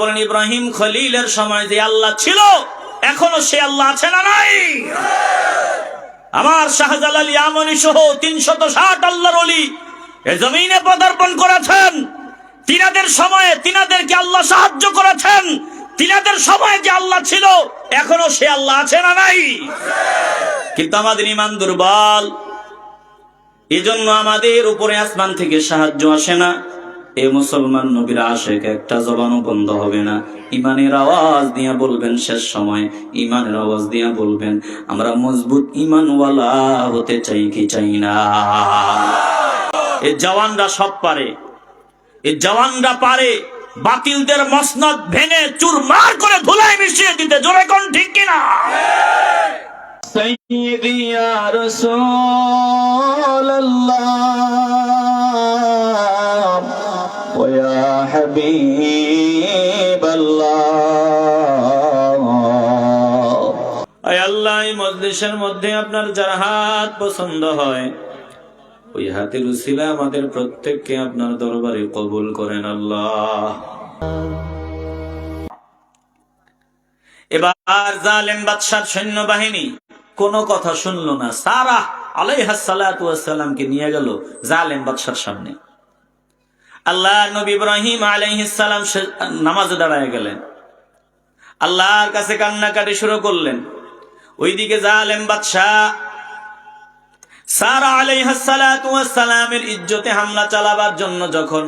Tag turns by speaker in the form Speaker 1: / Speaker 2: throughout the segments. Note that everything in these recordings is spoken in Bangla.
Speaker 1: বলেন ইব্রাহিম খলিলের সময় যে আল্লাহ ছিল এখনো সে আল্লাহ আছে না নাই? আমার শাহজালাল ইয়ামানি সহ ৩৬০ আল্লাহর ওলি এই জমিনে পদার্পণ করেছেন। তিনাদের সময়ে তিনাদেরকে আল্লাহ সাহায্য করেছেন। তিনাদের সময়ে যে আল্লাহ ছিল এখনো সে আল্লাহ আছে না নাই? কিন্তু আমাদের ঈমান দুর্বল, এজন্য আমাদের উপরে আসমান থেকে সাহায্য আসে না। এই মুসলমান নবীর আশেক একটা জবানও বন্ধ হবে না। ইমানের আওয়াজ দিয়া বলবেন, শেষ সময় ইমানের আওয়াজ দিয়া বলবেন, আমরা মজবুত ইমানওয়ালা হতে চাই কি চাই না? এই জওয়ানরা সব পারে, এই জওয়ানরা পারে বাতিলদের মসনদ ভেঙে চুরমার করে ধুলায় মিশিয়ে দিতে। জোরে কোন ঠিক কিনা?
Speaker 2: সাইয়্যিদি ইয়া রাসূলুল্লাহ ওয়া ইয়া হাবিবাল্লাহ।
Speaker 1: আয় আল্লাহ, এই মজলিসের মধ্যে আপনার যার হাত পছন্দ হয় ওই হাতের উসিলায় আমাদের প্রত্যেককে আপনার দরবারে কবুল করেন আল্লাহ। এবার জালেম বাদশার সৈন্যবাহিনী কোনো কথা শুনলো না। সারা আলাইহিস সালাতু ওয়াস সালামকে নিয়ে গেল জালেম বাদশার সামনে। আল্লাহ নবী ইব্রাহিম আলাইহিস সালাম নামাজে দাঁড়ায় গেলেন, আল্লাহর কাছে কান্নাকাটি শুরু করলেন। ওইদিকে জালেম বাদশা সারা আলাইহিস সালাতু ওয়াস সালামের ইজ্জতে হামলা চালাবার জন্য যখন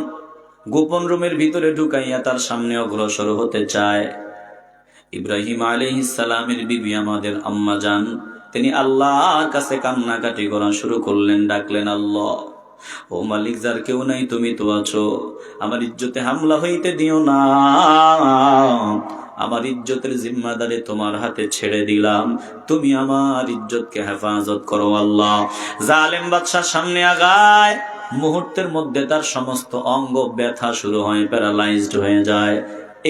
Speaker 1: গোপন রুমের ভিতরে ঢুকাইয়া তার সামনে অগ্রসর হতে চায়, ইব্রাহিম আলাইহিস সালামের বিবি আমাদের আম্মা জান, তিনি আল্লাহর কাছে কান্নাকাটি করা শুরু করলেন, ডাকলেন, আল্লাহ ও মালিক, যার কেউ নাই তুমি তো আছো, আমার ইজ্জতে হামলা হইতে দিও না। আমার ইজ্জতের জিম্মাদারি তোমার হাতে ছেড়ে দিলাম, তুমি আমার ইজ্জতকে হেফাজত করো আল্লাহ। জালেম বাদশার সামনে আগায়, মুহূর্তের মধ্যে তার সমস্ত অঙ্গ ব্যথা শুরু হয়, প্যারালাইজড হয়ে যায়,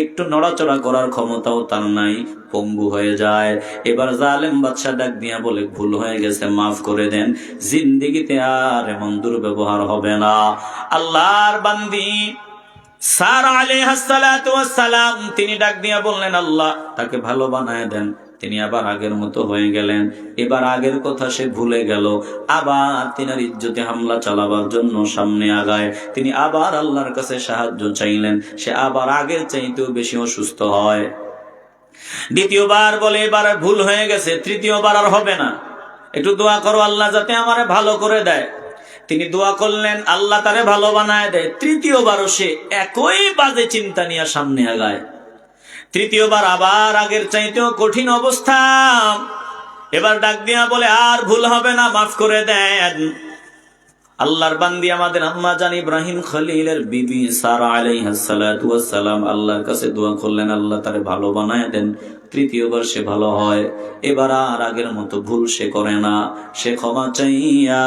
Speaker 1: একটু নড়াচড়া করার ক্ষমতাও তার নাই, পঙ্গু হয়ে যায়। এবার জালেম বাদশা ডাক দিয়া বলে, ভুল হয়ে গেছে, মাফ করে দেন, জিন্দেগিতে আর এমন দুর্ব্যবহার হবে না। আল্লাহর বান্দি সারা আলাইহিস সালাতু ওয়াস সালাম তিনি ডাক দিয়া বললেন, আল্লাহ তাকে ভালো বানায় দেন। তিনি আবার আগের মতো হয়ে গেলেন। এবার আগের কথা সে ভুলে গেল, আবার তিনার ইজ্জতে হামলা চালাবার জন্য সামনে আগায়। তিনি আবার আল্লাহর কাছে সাহায্য চাইলেন, সে আবার আগের চাইতেও বেশি অসুস্থ হয়। দ্বিতীয়বার বলে, এবার ভুল হয়ে গেছে, তৃতীয়বার আর হবে না, একটু দোয়া করো আল্লাহ যাতে আমারে ভালো করে দেয়। তিনি দোয়া করলেন, আল্লাহ তারে ভালো বানায় দেয়। তৃতীয়বারও সে একই বাজে চিন্তা নিয়ে সামনে আগায়। তৃতীয়বার আবার আগের চাইতেও কঠিন অবস্থা। এবার ডাক দিয়া বলে, আর ভুল হবে না, মাফ করে দেন। আল্লাহর বান্দি আমাদের আম্মা জান ইব্রাহিম খলিলের বিবি সারা আলাইহিস সালাতু ওয়াস সালাম আল্লাহর কাছে দোয়া করলেন, আল্লাহ তারে ভালো বানায় দেন। তৃতীয়বার সে ভালো হয়। এবার আর আগের মতো ভুল সে করে না। সে ক্ষমা চাইয়া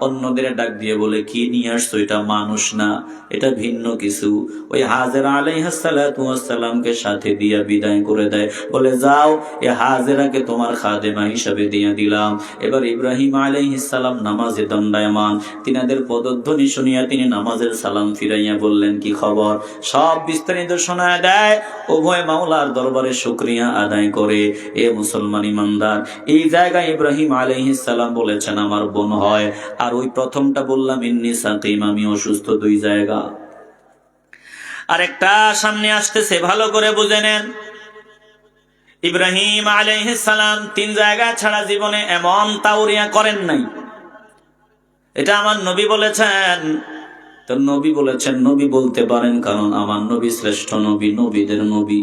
Speaker 1: অন্যদের ডাক দিয়ে বলে, কি নিয়ে আসছো? এটা মানুষ না, এটা ভিন্ন কিছু। ওই হাজেরা আলাইহিস সালাতু ওয়াস সালামকে সাথে দিয়া বিদায় করে দেয়, বলে, যাও, এ হাজেরাকে তোমার খাদেমা হিসাবে দিয়ে দিলাম। এবার ইব্রাহিম আলাইহিস সালাম নামাজে দণ্ডায়মান। তিনাদের পদধ্বনি শুনিয়া তিনি নামাজের সালাম ফিরাইয়া বললেন, কি খবর? সব বিস্তারিত শোনায় দেয়। উভয় মাওলার দরবারে শুকরিয়া আদায় করে। এ মুসলমান ইমানদার, এই জায়গায় ইব্রাহিম আলাইহিস সালাম বলেছেন আমার বোন হয়, আর ওই প্রথমটা বললাম ইন্নী সাকিম, আমি অসুস্থ। দুই জায়গা। আরেকটা সামনে আসতেছে, ভালো করে বুঝে নেন। ইব্রাহিম আলাইহিস সালাম 3 জায়গা ছাড়া জীবনে এমন তাওরিয়া করেন নাই। এটা আমার নবী বলেছেন। তো নবী বলেছেন, নবী বলতে পারেন, কারণ আমার নবী শ্রেষ্ঠ নবী, নবীদের নবী,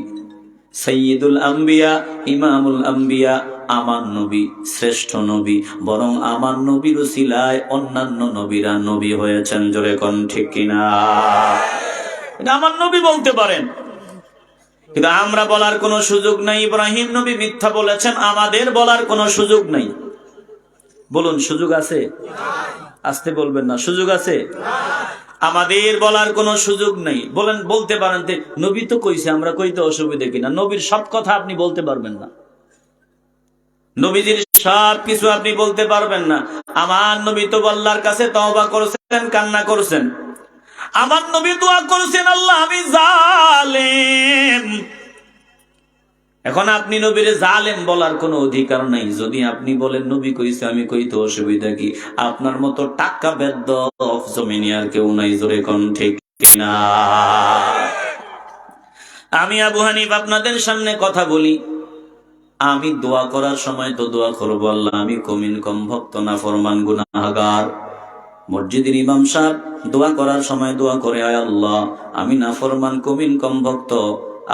Speaker 1: সাইয়্যিদুল আম্বিয়া, ইমামুল আম্বিয়া। আমার নবী শ্রেষ্ঠ নবী, বরং আমার নবীর উসিলায় অন্যান্য নবীরা নবী হয়েছেন। জোরে কোন ঠিক কিনা? এটা আমার নবী বলতে পারেন, কিন্তু আমরা বলার কোনো সুযোগ নাই। ইব্রাহিম নবী মিথ্যা বলেছেন, আমাদের বলার কোনো সুযোগ নাই। বলুন, সুযোগ আছে? আসতে বলবেন না, সুযোগ আছে? আমাদের বলার কোনো সুযোগ নেই। বলেন, বলতে পারেন যে নবী তো কইছে, আমরা কইতে অসুবিধা কিনা? নবীর সব কথা আপনি বলতে পারবেন না, নবীজির সব কিছু আপনি বলতে পারবেন না। আমার নবী তো আল্লাহর কাছে তওবা করেছেন, কান্না করেছেন। আমার নবী দোয়া করেছেন, আল্লাহ আমি জালেম। এখন আপনি নবীর জালেম বলার কোনো অধিকার নাই। যদি আপনি বলেন নবী কইছে আমি কইতে অসুবিধা কি? আপনার মতো টাক্কা বেদ্দপ জমিনে আর কেউ নাই, জোরে কোন ঠিক কিনা? আমি আবু হানিফ আপনাদের সামনে কথা বলি, আমি দোয়া করার সময় তো দোয়া করবো আল্লাহ আমি কমিন কম ভক্ত না ফরমান গুনাহগার। মসজিদের ইমাম সাহেব দোয়া করার সময় দোয়া করে, আয় আল্লাহ আমি না ফরমান কমিন কম ভক্ত,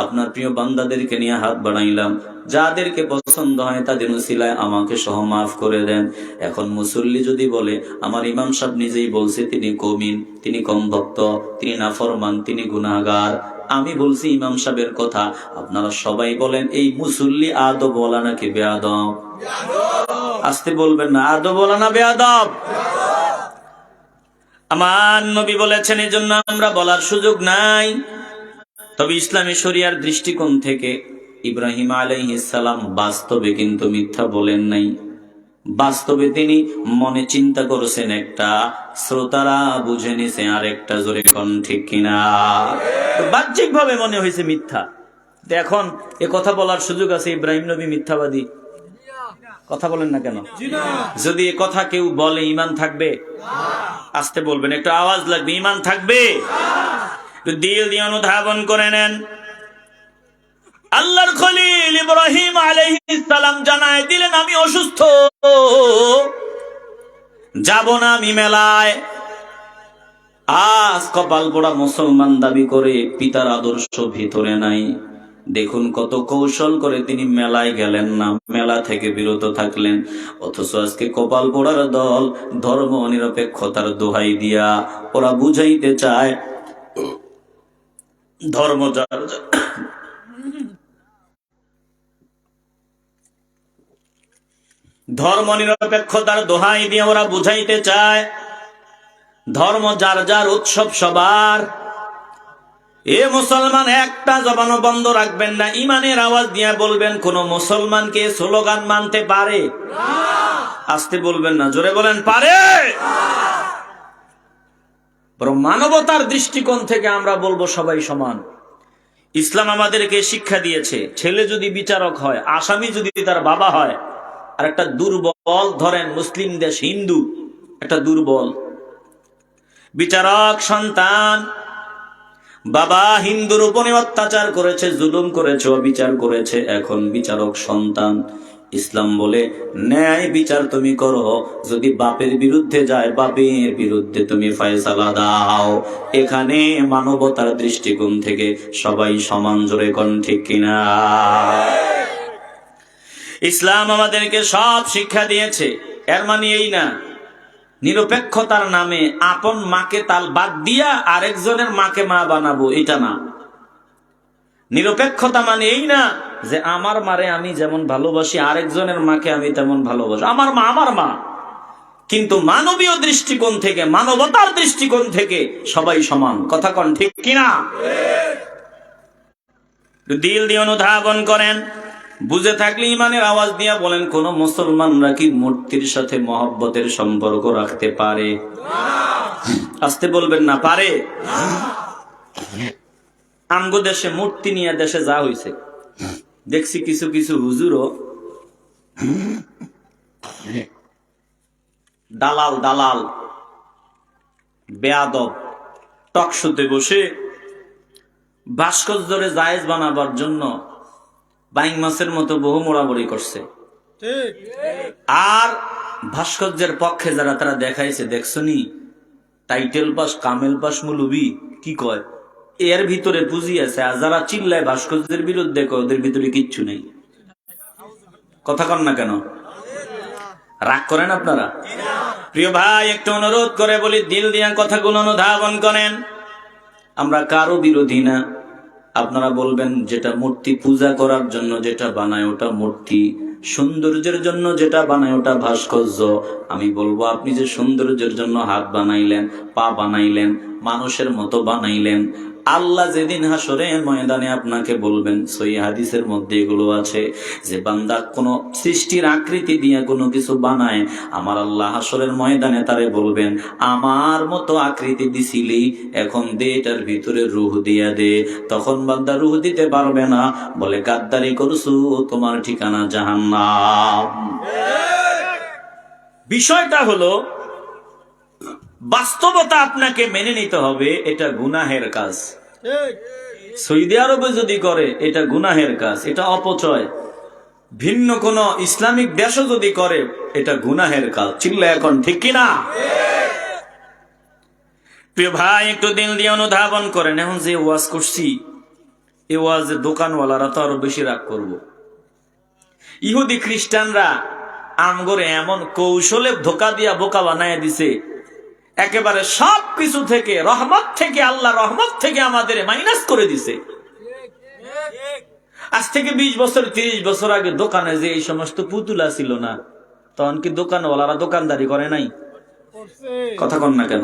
Speaker 1: আপনার প্রিয় বান্দাদেরকে নিয়ে হাত বাড়াইলাম, যাদেরকে পছন্দ হয় তাদের উসিলায় আমাকে সহ মাফ করে দেন। এখন মুসল্লি যদি বলে আমার ইমাম সাহেব নিজেই বলছে তিনি কমিন, তিনি কম ভক্ত, তিনি নাফরমান, তিনি গুনাহগার, আমি বলছি ইমাম সাহেবের কথা, আপনারা সবাই বলেন এই মুসল্লি আদব বলা নাকি বেয়াদব? আসতে বলবেন না, আদব বলা না বেয়াদব? আমার নবী বলেছেন, এই জন্য আমরা বলার সুযোগ নাই। তবে ইসলামী শরিয়ার দৃষ্টিকোণ থেকে ইব্রাহিম আলাইহিস সালাম বাস্তবে কিন্তু মিথ্যা বলেন নাই। বাস্তবে তিনি মনে চিন্তা করেছেন একটা, শ্রোতারা বুঝে নিছে আর একটা, জোরে কোন ঠিক কিনা? বাহ্যিক ভাবে মনে হয়েছে মিথ্যা। এখন এ কথা বলার সুযোগ আছে ইব্রাহিম নবী মিথ্যাবাদী? কথা বলেন না কেন? যদি এ কথা কেউ বলে ঈমান থাকবে? আসতে বলবেন, একটু আওয়াজ লাগবে, ঈমান থাকবে? দিল দিয়ে অনুধাবন করে নেন। আল্লাহর খলিল ইব্রাহিম আলাইহিস সালাম জানায় দিলেন আমি অসুস্থ, যাব না আমি মেলায়। আজ কপাল পোড়া মুসলমান দাবি করে পিতার আদর্শ ভিতরে নাই। দেখুন কত কৌশল করে তিনি মেলায় গেলেন না, মেলা থেকে বিরত থাকলেন। অথচ আজকে কপাল পোড়ার দল ধর্ম নিরপেক্ষতার দোহাই দিয়া ওরা বুঝাইতে চায় ধর্ম ধর্ম নিরপেক্ষতার দোহাই দিয়ে ওরা বুঝাইতে চায় ধর্ম যার যার, উৎসব সবার। এ মুসলমান একটা জবানও বন্ধ রাখবেন না, ইমানের আওয়াজ দিয়ে বলবেন কোন মুসলমানকে স্লোগান মানতে পারে? আসতে বলবেন না, জোরে বলেন পারে? বরং মানবতার দৃষ্টিকোণ থেকে আমরা বলবো সবাই সমান। ইসলাম আমাদেরকে শিক্ষা দিয়েছে ছেলে যদি বিচারক হয়, আসামি যদি তার বাবা হয়, আর একটা দুর্বল, ধরেন মুসলিম দেশ হিন্দু, একটা দুর্বল বিচারক সন্তান, বাবা হিন্দুর উপরে অত্যাচার করেছে, জুলুম করেছে, অবিচার করেছে, এখন বিচারক সন্তান। ইসলাম বলে ন্যায় বিচার তুমি করো, যদি বাপের বিরুদ্ধে যায় বাপের বিরুদ্ধে তুমি ফয়সালা দাও। এখানে মানবতার দৃষ্টিকোণ থেকে সবাই সমান, জোরে কোন ঠিক কিনা? ইসলাম আমাদেরকে সব শিক্ষা দিয়েছে। এর মানে এই না নিরপেক্ষতার নামে আপন মাকে তাল বাদ দিয়া আরেকজনের মাকে মা বানাবো, এটা না। নিরপেক্ষতা মানে এই না যে আমার মারে আমি যেমন ভালোবাসি আরেকজনের মাকে আমি তেমন ভালোবাসি, আমার মা আমার মা। কিন্তু মানবীয় দৃষ্টিকোণ থেকে, মানবতার দৃষ্টিকোণ থেকে সবাই সমান। কথা কোন ঠিক কিনা? দিল দিয়ে অনুধাবন করেন। বুঝে থাকলে ইমানের আওয়াজ দিয়া বলেন কোন মুসলমানরা কি মূর্তির সাথে মহব্বতের সম্পর্ক রাখতে পারে? আসতে বলবেন না, পারে? আমগো দেশে মূর্তি নিয়ে দেশে যা হইছে দেখছি, কিছু কিছু হুজুরও দালাল দালাল বেয়াদব টকশোতে বসে ভাস্কর্যরে জায়েজ বানাবার জন্য বাইং মাছের মতো বহু মোড়ামুড়ি করছে। আর ভাস্কর্যের পক্ষে যারা তারা দেখাইছে, দেখছনি টাইটেল পাস, কামেল পাস, মুলুবি কি কয়, এর ভিতরে পুঁজি আছে। আর যারা চিল্লায় ভাস্কর্যের বিরুদ্ধে কয়, ওদের ভিতরে কিচ্ছু নেই। কথা কন না কেন? রাগ করেন আপনারা? প্রিয় ভাই, একটু অনুরোধ করে বলি, দিল দিয়া কথাগুলো অনুধাবন করেন। আমরা কারো বিরোধী না। আপনারা বলবেন যেটা মূর্তি পূজা করার জন্য যেটা বানায় ওটা মূর্তি, সৌন্দর্যের জন্য যেটা বানায় ওটা ভাস্কর্য। আমি বলবো আপনি যে সৌন্দর্যের জন্য হাত বানাইলেন, পা বানাইলেন, মানুষের মতো বানাইলেন। আল্লাহ যেদিন হাসরের ময়দানে আপনাকে বলবেন, সহিহ হাদিসের মধ্যে এগুলো আছে, যে বান্দা কোন সৃষ্টির আকৃতি দিয়ে কোনো কিছু বানায়, আমার আল্লাহ হাসরের ময়দানে তারে বলবেন, আমার মতো আকৃতি দিছিলি, এখন দে এটার ভিতরে রূহ দিয়া দে। তখন বান্দা রূহ দিতে পারবে না, বলে গাদ্দারি করছু, তোমার ঠিকানা জাহান্নাম। বিষয়টা হলো বাস্তবতা আপনাকে মেনে নিতে হবে, এটা গুনাহের কাজ। সৌদি আরবে যদি করে এটা গুনাহের কাজ, এটা অপচয়। ভিন্ন কোন ইসলামিক দেশও যদি করে এটা গুনাহের কাজ। চিল্লা এখন ঠিক কিনা? প্রিয় ভাই, একটু দিল দিয়ে অনুধাবন করেন। এখন যে ওয়াজ করছি, এই ওয়াজে দোকানওয়ালারা তো আরো বেশি রাগ করবো। ইহুদি খ্রিস্টানরা আমগরে এমন কৌশলে ধোকা দিয়া বোকা বানায় দিছে, একেবারে সব কিছু থেকে, রহমত থেকে, আল্লাহ রহমত থেকে আমাদের মাইনাস করে দিছে। আজ থেকে 20 বছর 30 বছর আগে দোকানে যে এই সমস্ত পুতুলা ছিল না, তখন কি দোকানওয়ালারা দোকানদারি করে নাই? কথা কন না কেন?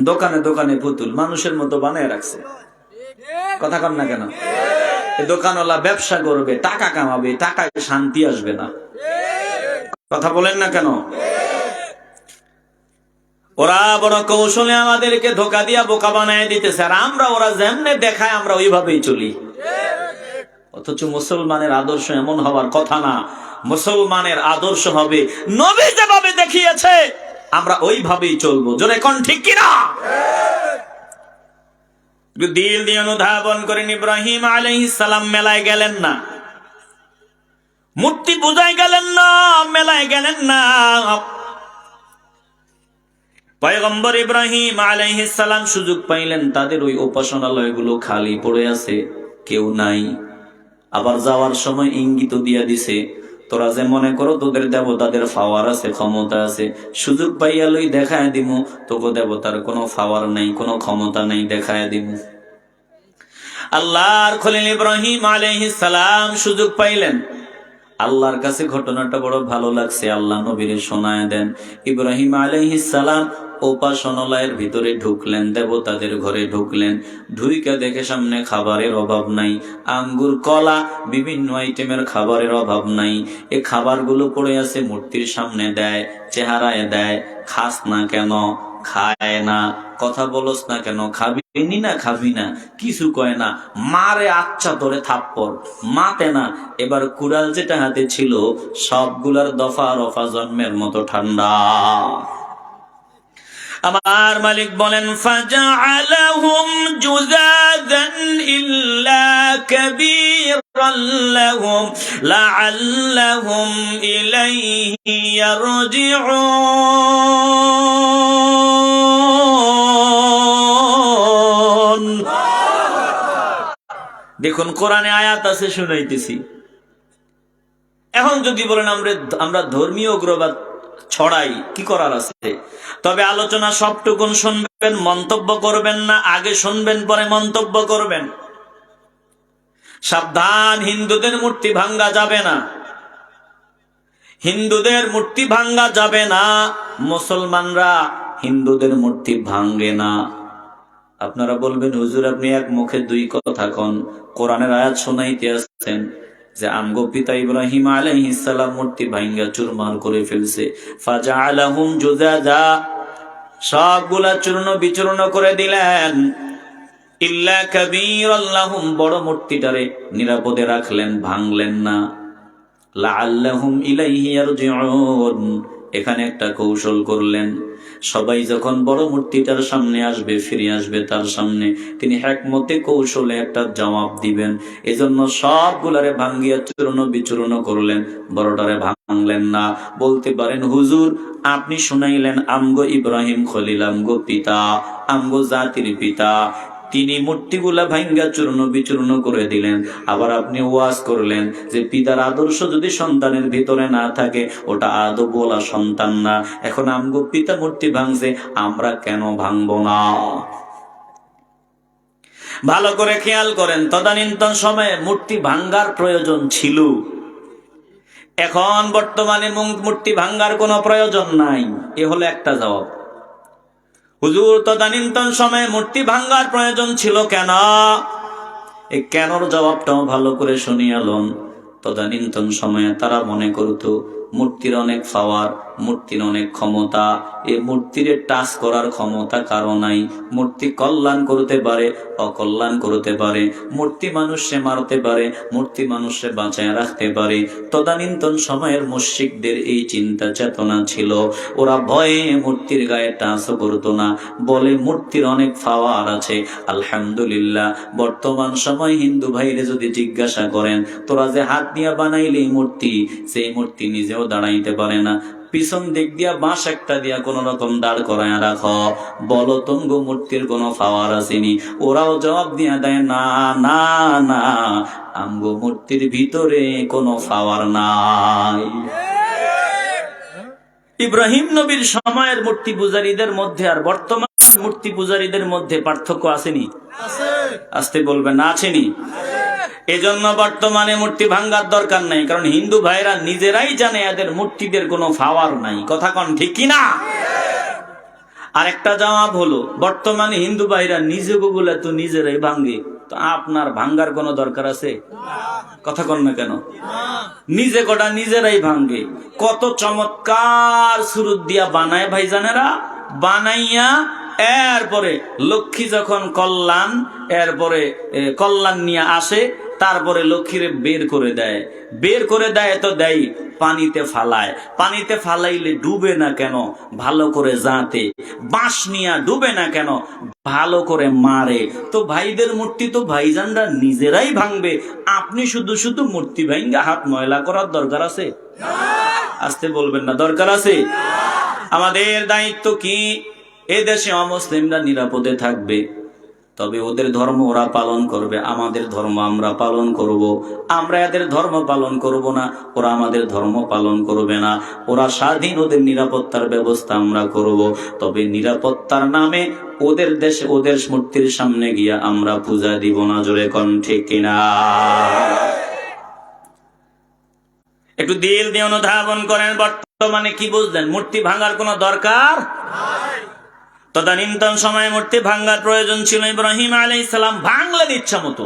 Speaker 1: দোকানে দোকানে পুতুল মানুষের মতো বানায় রাখছে। কথা কন না কেন? এই দোকানওয়ালা ব্যবসা করবে, টাকা কামাবে, টাকায় শান্তি আসবে না। কথা বলেন না কেন? ওরা বড় কৌশলে আমাদেরকে ধোকা দিয়া বোকা বানায় দিতেছে, আর আমরা ওরা যেমনে দেখায় আমরা ওইভাবেই চলি। অথচ মুসলমানের আদর্শ এমন হওয়ার কথা না। মুসলমানের আদর্শ হবে নবী যেভাবে দেখিয়েছে আমরা ওইভাবেই চলবো। জোরে কোন ঠিক কিনা? দিল দিয়ে অনুধাবন করেন। ইব্রাহিম আলাইহিস সালাম মেলায় গেলেন না, মূর্তি পূজায় গেলেন না, মেলায় গেলেন না। পয়গম্বর ইব্রাহিম আলাইহিস সালাম সুযোগ পাইলেন, তাদের ওই উপাসনালয়গুলো খালি পড়ে আছে, কেউ নাই। আবার যাওয়ার সময় ইঙ্গিত দিয়া দিছে, তোরা যে মনে করো তোদের দেবতাদের পাওয়ার আছে, ক্ষমতা আছে, সুযোগ পাইয়া লই দেখায় দিমু, তোকে দেবতার কোনো পাওয়ার নাই, কোনো ক্ষমতা নাই, দেখায় দিমু। আল্লাহর খলিল ইব্রাহিম আলাইহিস সালাম সুযোগ পাইলেন। আল্লাহর কাছে ঘটনাটা বড় ভালো লাগছে, আল্লাহ নবীরে শোনায় দেন। ইব্রাহিম আলাইহিস সালাম উপাসনালয়ের ভিতরে ঢুকলেন, দেবতাদের ঘরে ঢুকলেন। ঢুইকা দেখে সামনে খাবারের অভাব নাই, আঙ্গুর, কলা, বিভিন্ন আইটেমের খাবারের অভাব নাই। এই খাবারগুলো পড়ে আছে মূর্তির সামনে, দেয়, চেহারায় দেয়। খাস না কেন? খায় না। কথা বলস না কেন? খাবি না, খাবি না, কিছু কয় না। মারে আচ্ছা ধরে থাপ্পড়, মাতে না। এবার কুড়াল যেটা হাতে ছিল সবগুলার দফা রফা জন্মের মতো ঠান্ডা। আমার মালিক বলেন, ফাজআলাহুম জুযাযান ইল্লা কাবীরান লাহুম লাআল্লাহুম ইলাইহি ইয়ারজিউন। দেখুন কোরআনে আয়াত আছে, শুনাইতেছি। এখন যদি বলেন আমরা ধর্মীয় উগ্রবাদ ছড়াই, কি করার আছে? তবে আলোচনা সবটুকুন শুনবেন, মন্তব্য করবেন না। আগে শুনবেন পরে মন্তব্য করবেন। সাবধান, হিন্দুদের মূর্তি ভাঙ্গা যাবে না, হিন্দুদের মূর্তি ভাঙ্গা যাবে না। মুসলমানরা হিন্দুদের মূর্তি ভাঙ্গে না। আপনারা বলবেন, হুজুর আপনি এক মুখে দুই কথা কন। কোরআনের আয়াত শোনাইতে আসছেন যে আমগো পিতা ইব্রাহিম আলাইহিস সালাম মূর্তি ভাঙ্গা চুরমার করে ফেলছে। ফাজআলাহুম জুযাযা, সবগুলা চূর্ণ বিচূর্ণ করে দিলেন। ইল্লা কাবীরান লাহুম, বড় মূর্তিটারে নিরাপদে রাখলেন, ভাঙলেন না। লাআল্লাহুম ইলাইহি ইয়ারজিউন, এখানে একটা কৌশল করলেন। সবাই যখন বড় মূর্তিটার সামনে আসবে, ফিরে আসবে তার সামনে, তিনি হিকমতে কৌশলে একটা জবাব দিবেন। এজন্য সবগুলারে ভাঙ্গিয়া চূর্ণ বিচূর্ণ করলেন, বড়টারে ভাঙলেন না। বলতে পারেন, হুজুর আপনি শুনাইলেন আমগো ইব্রাহিম খলিল, আমগো পিতা, আমগো জাতির পিতা, তিনি মূর্তিগুলা ভাঙ্গা চূর্ণ বিচূর্ণ করে দিলেন। আবার আপনি ওয়াজ করলেন যে পিতার আদর্শ যদি সন্তানের ভিতরে না থাকে ওটা আদৌ বলা সন্তান না। এখন আমগো পিতা মূর্তি ভাঙছে, আমরা কেন ভাঙবো না? ভালো করে খেয়াল করেন, তদানীন্তন সময়ে মূর্তি ভাঙ্গার প্রয়োজন ছিল, এখন বর্তমানে মূর্তি ভাঙ্গার কোনো প্রয়োজন নাই। এ হলো একটা জবাব। হুজুর তদানীন্তন সময়ে মূর্তি ভাঙ্গার প্রয়োজন ছিল কেন? এই কেনর জবাবটাও ভালো করে শুনিয়ালন। তদানীন্তন সময়ে তারা মনে করত মূর্তির অনেক পাওয়ার, মূর্তির অনেক ক্ষমতা, এই মূর্তির টাচ করার ক্ষমতা কারো নাই। মূর্তি কল্যাণ করতে পারে, অকল্যাণ করতে পারে, মূর্তি মানুষে মারতে পারে, মূর্তি মানুষে বাঁচায় রাখতে পারে। তদানীন্তন সময়ের মুশরিকদের এই চিন্তা চেতনা ছিল। ওরা ভয়ে মূর্তির গায়ে টাচও করতো না, বলে মূর্তির অনেক পাওয়ার আছে। আলহামদুলিল্লাহ বর্তমান সময় হিন্দু ভাইরে যদি জিজ্ঞাসা করেন, তোরা যে হাত দিয়া বানাইলে এই মূর্তি, সেই মূর্তি নিজেও দাঁড়াইতে পারে না, পিছন দিক দিয়া বাঁশ একটা দিয়া কোন রকম দাঁড় করায় রাখ, বলো তঙ্গ মূর্তির কোন পাওয়ার আসেনি? ওরাও জবাব দিয়া দেয়, না না না, আমগো মূর্তির ভিতরে কোনো পাওয়ার নাই। ইব্রাহিম নবীর সময়ের মূর্তি পূজারীদের মধ্যে আর বর্তমান মূর্তি পূজারীদের মধ্যে পার্থক্য আসেনি? আসতে বলবেন না, আসেনি? এজন্য বর্তমানে মূর্তি ভাঙ্গার দরকার নাই, কারণ হিন্দু ভাইরা নিজেরাই জানে এদের মূর্তিদের কোনো পাওয়ার নাই। কথা কন ঠিক কিনা? আরেকটা জবাব হলো, বর্তমানে হিন্দু ভাইরা নিজে গুলো তো নিজেরাই ভাঙ্গে, তো আপনার ভাঙ্গার কোনো দরকার আছে? কথা কন না কেন? নিজে কটা নিজেরাই ভাঙ্গে। কত চমৎকার সুরত দিয়া বানায় ভাইজানেরা, বানাইয়া এরপরে লক্ষ্মী যখন কল্যাণ, এরপরে কল্যাণ নিয়ে আসে, তারপরে লক্ষ্মীরে বের করে দেয়। বের করে দেয় তো দেয়, পানিতে ফালায়। পানিতে ফালাইলে ডুবে না কেন? ভালো করে জাঁতে। বাঁশ নিয়ে ডুবে না কেন? ভালো করে মারে। তো ভাইদের মূর্তি তো ভাইজানরা নিজেরাই ভাঙবে, আপনি শুধু শুধু মূর্তি ভাঙ্গা হাত ময়লা করার দরকার আছে? আসতে বলবেন না, দরকার আছে? আমাদের দায়িত্ব কি? এ দেশে অমুসলিমরা নিরাপদে থাকবে, তবে ওদের ধর্ম ওরা পালন করবে, আমাদের ধর্ম আমরা পালন করব। আমরা এদের ধর্ম পালন করব না, ওরা আমাদের ধর্ম পালন করবে না। ওরা স্বাধীন, ওদের নিরাপত্তার ব্যবস্থা আমরা করব। তবে নিরাপত্তার নামে ওদের দেশে ওদের মূর্তির সামনে গিয়া আমরা পূজা দিব না। জোরে কোন ঠিক কিনা? একটু দিল দিয়ে অনুধাবন করেন, বর্তমানে কি বুঝলেন? মূর্তি ভাঙার কোনো দরকার? তদানীন্তন সময়ে মূর্তি ভাঙ্গার প্রয়োজন ছিল। ইব্রাহিম আলাইহিস সালাম ভাঙলেন ইচ্ছা মতো।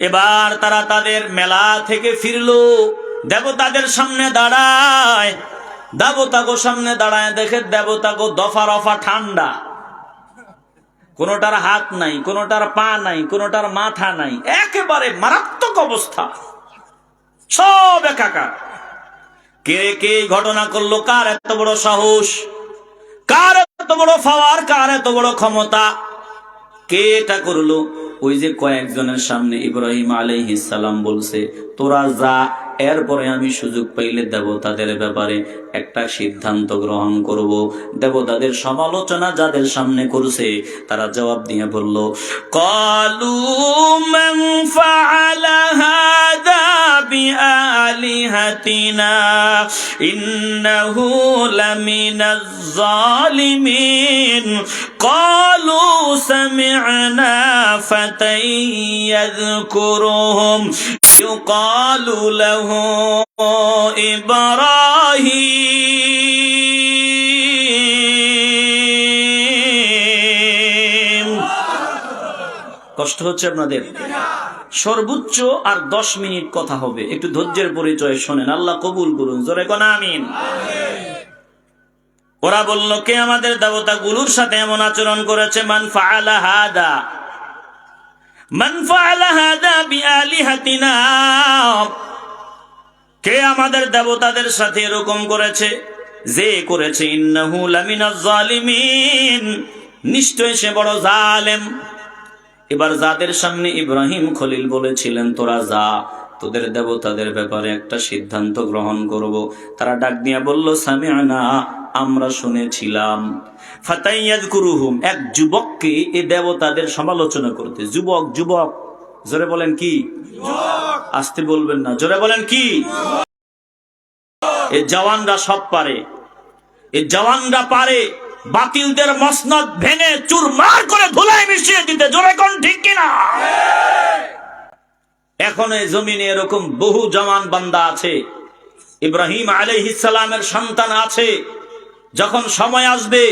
Speaker 1: এবার তারা তাদের মেলা থেকে ফিরলো, দেবতাদের সামনে দাঁড়ায়। দেবতাগো সামনে দাঁড়ায় দেখে দেবতাগো দফা রফা ঠান্ডা, কোনোটার হাত নাই, কোনোটার পা নাই, কোনোটার মাথা নাই, একেবারে মারাত্মক অবস্থা, সব একাকার। কে কে ঘটনা করলো? কার এত বড় সাহস, কার এত বড় পাওয়ার, কার এত বড় ক্ষমতা? কে এটা করলো? ওই যে কয়েকজনের সামনে ইব্রাহিম আলাইহিস সালাম বলছে, তোরা যা, এরপরে আমি সুযোগ পাইলে দেবতাদের ব্যাপারে একটা সিদ্ধান্ত গ্রহণ করব। দেবতাদের সমালোচনা যাদের সামনে করছে, তারা জবাব দিয়ে বলল, ক্বালু মান ফাআলা হাযা বিআলিহাতিনা ইন্নাহু লামিনাজ জালিমিন ক্বালু সামি'না ফাতান ইয়াযকুরুহুম ইউকালু লাহু ইব্রাহিম। কষ্ট হচ্ছে আপনাদের? সর্বোচ্চ আর 10 মিনিট কথা হবে, একটু ধৈর্যের পরিচয় শোনেন, আল্লাহ কবুল করুন। জোরে কোন আমিন। ওরা বলল, কে আমাদের দেবতাগুলোর সাথে এমন আচরণ করেছে? মান ফাআলা হাদা, মান ফাআলা হাদা বিআলিহাতিনা, কে আমাদের দেবতাদের সাথে এরকম করেছে? যে করেছে, ইন্নাহু লামিনাজ জালিমিন, নিশ্চয় সে বড় জালেম। এবার যাদের সামনে ইব্রাহিম খলিল বলেছিলেন তোরা যা, তোদের দেবতাদের ব্যাপারে একটা সিদ্ধান্ত গ্রহণ করব, তারা ডাক দিয়া বলল, সামি'না, আমরা শুনেছিলাম। ফাতাইয়াযকুরুহুম, এক যুবককে এই দেবতাদের সমালোচনা করতে। যুবক, যুবক, জোরে বলেন কি? আসতে বলবেন না, জোরে বলেন কি? এই জওয়ানরা সব পারে, এই জওয়ানরা পারে বাতিলদের মসনদ ভেঙে চুরমার করে ধুলায় মিশিয়ে দিতে। জোরে কোন ঠিক কিনা? এখন এই জমিনে এরকম বহু জওয়ান বান্দা আছে, ইব্রাহিম আলাইহিস সালামের সন্তান আছে। যখন সময় আসবে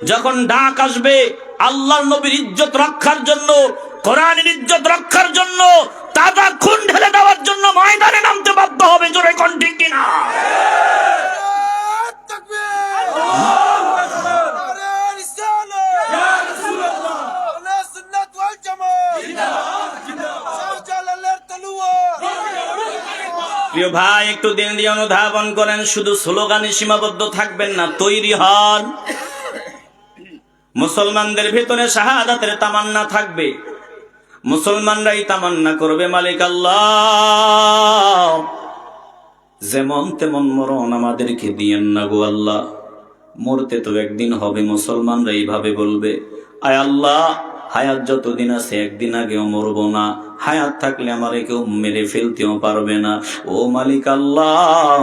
Speaker 1: যখন ডাক আসবে আল্লাহর নবীর ইজ্জত রক্ষার জন্য, কোরআনের ইজ্জত রক্ষার জন্য, তাজা খুন ঢেলে দেওয়ার জন্য ময়দানে নামতে বাধ্য হবে। জোরে কোন ঠিক কিনা? প্রিয় ভাই, একটু দিন দিয়ে অনুধাবন করেন, শুধু স্লোগানে সীমাবদ্ধ থাকবেন না, তৈরি হন। মুসলমানদের ভিতরে শাহাদাতের তামান্না থাকবে, মুসলমানরাই তামান্না করবে মালিক আল্লাহ, যেমন তেমন মরণ আমাদেরকে দিয়েন না গো আল্লাহ। মরতে তো একদিন হবে, মুসলমানরা এইভাবে বলবে, আয় আল্লাহ, হায়াত যতদিন আছে একদিন আগেও মরবো না, হায়াত থাকলে আমারে কেউ মেরে ফেলতেও পারবে না। ও মালিক আল্লাহ,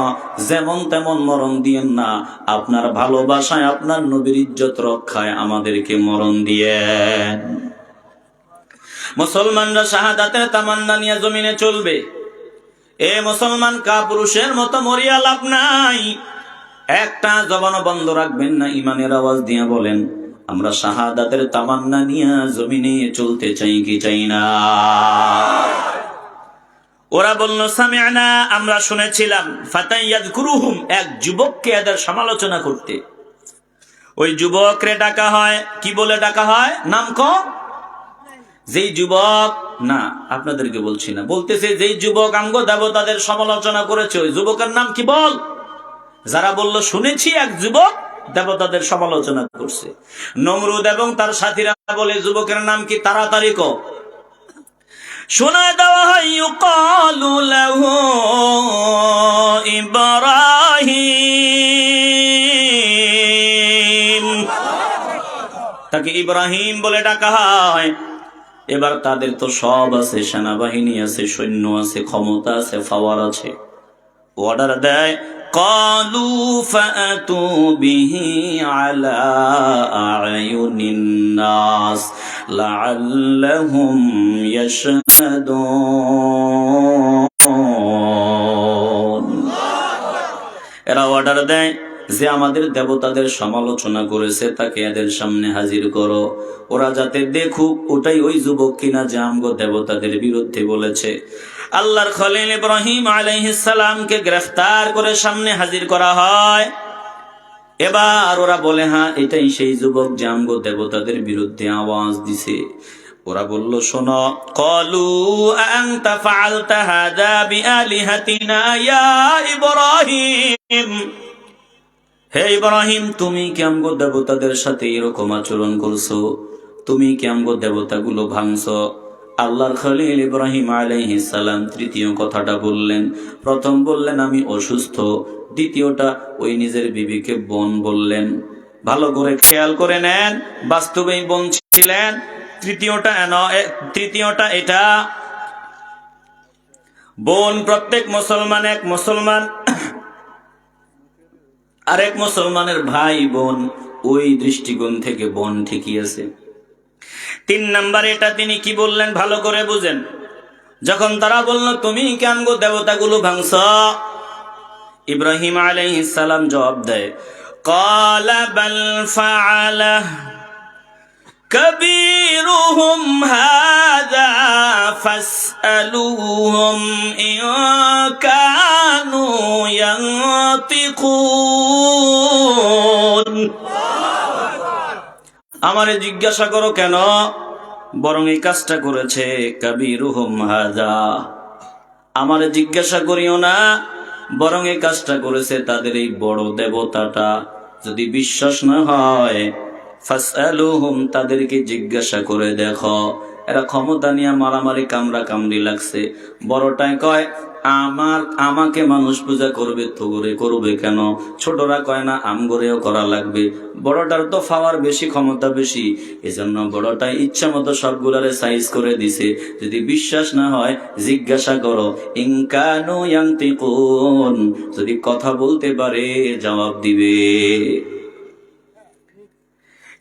Speaker 1: যেমন তেমন মরণ দিয়েন না, আপনার ভালোবাসায়, আপনার নবীর ইজ্জত রক্ষায় আমাদেরকে মরণ দিয়েন। মুসলমানরা শাহাদাতের তামান্না নিয়ে জমিনে চলবে। এ মুসলমান কাপুরুষের মতো মরিয়া লাভ নাই। একটা জবানও বন্ধ রাখবেন না, ইমানের আওয়াজ দিয়ে বলেন, আমরা শাহাদাতের তামান্না নিয়ে জমিনে চলতে চাই কি চাই না? ওরা বলল সামি'না, আমরা শুনেছিলাম। ফাতাইয়াযকুরুহুম, এক যুবককে এদের সমালোচনা করতে। ওই যুবকরে ডাকা হয়, কি বলে ডাকা হয়? নাম কম। যেই যুবক, না আপনাদেরকে বলছি না, বলতেছে যেই যুবক আমগো দেবতাদের সমালোচনা করেছে, ওই যুবকের নাম কি বল? যারা বলল শুনেছি এক যুবক দেবতাদের সমালোচনা করছে, নমরুদ এবং তার সাথীরা বলে যুবকের নাম কি? তাড়াতাড়ি কও। শোনায় দেওয়া হয়, ইউকালু লাহু ইব্রাহিম, তাকে ইব্রাহিম বলে ডাকা হয়। এবার তাদের তো সব আছে, সেনাবাহিনী আছে, সৈন্য আছে, ক্ষমতা আছে, পাওয়ার আছে। অর্ডার দেয়, ক্বালু ফাতু বিহি আলা আয়ুনিন নাস লাআল্লাহুম ইয়াশহাদুন। এরা অর্ডার দেয় যে আমাদের দেবতাদের সমালোচনা করেছে তাকে এদের সামনে হাজির করো, ওরা যাতে দেখুক ওটাই ওই যুবক কিনা যে আমগো দেবতাদের বিরুদ্ধে বলেছে। আল্লাহর খলিল ইব্রাহিম আলাইহিস সালামকে গ্রেফতার করে সামনে হাজির করা হয়। এবার ওরা বলে, হ্যাঁ এটাই সেই যুবক যে আমগো দেবতাদের বিরুদ্ধে আওয়াজ দিছে। ওরা বলল, শোনো, ক্বালু আনতা ফাআলতা হাযা বিআলিহাতিনা ইয়া ইব্রাহিম, হে ইব্রাহিম, তুমি কি আমগো দেবতাদের সাথে এরকম আচরণ করছো? তুমি কি আমগো দেবতাগুলো ভাঙছো? আল্লাহর খলিল ইব্রাহিম আলাইহিস সালাম তৃতীয় কথাটা বললেন। প্রথম বললেন আমি অসুস্থ, দ্বিতীয়টা ওই নিজের বিবিকে বোন বললেন। ভালো করে খেয়াল করে নেন, বাস্তবেই বোন ছিলেন। তৃতীয়টা এটা বোন। প্রত্যেক মুসলমান এক মুসলমান আরেক মুসলমানের ভাই বোন, ওই দৃষ্টিকোণ থেকে বোন ঠিকই আছে। 3 নম্বরে এটা তিনি কি বললেন ভালো করে বুঝেন। যখন তারা বলল তুমি কেন গো দেবতাগুলো ভাঙছ, ইব্রাহিম আলাইহিস সালাম জবাব দেয়, ক্বালা বাল ফাআলাহ কাবীরুহুম হাযা ফাসআলুহুম ইন কানু ইয়ানতিকুন। আমারে জিজ্ঞাসা করো কেন, বরং এই কাজটা করেছে কাবীরুহুম হাযা। আমারে জিজ্ঞাসা করিও না, বরং এই কাজটা করেছে তাদের এই বড় দেবতাটা। যদি বিশ্বাস না হয় ফাসআলুহুম, তাদেরকে জিজ্ঞাসা করে দেখো। এরা ক্ষমতা নিয়ে মারামারি কামড়া কামড়ি লাগছে। বড়টাই কয় আমাকে মানুষ পূজা করবে, তো করে করবে কেন? ছোটরা কয় না আমগরেও করা লাগবে। বড়টার তো পাওয়ার বেশি, ক্ষমতা বেশি, এজন্য বড়টাই ইচ্ছা মতো সবগুলারে সাইজ করে দিছে। যদি বিশ্বাস না হয় জিজ্ঞাসা করো, ইন কানু ইয়ানতিকুন, যদি কথা বলতে পারে জবাব দিবে।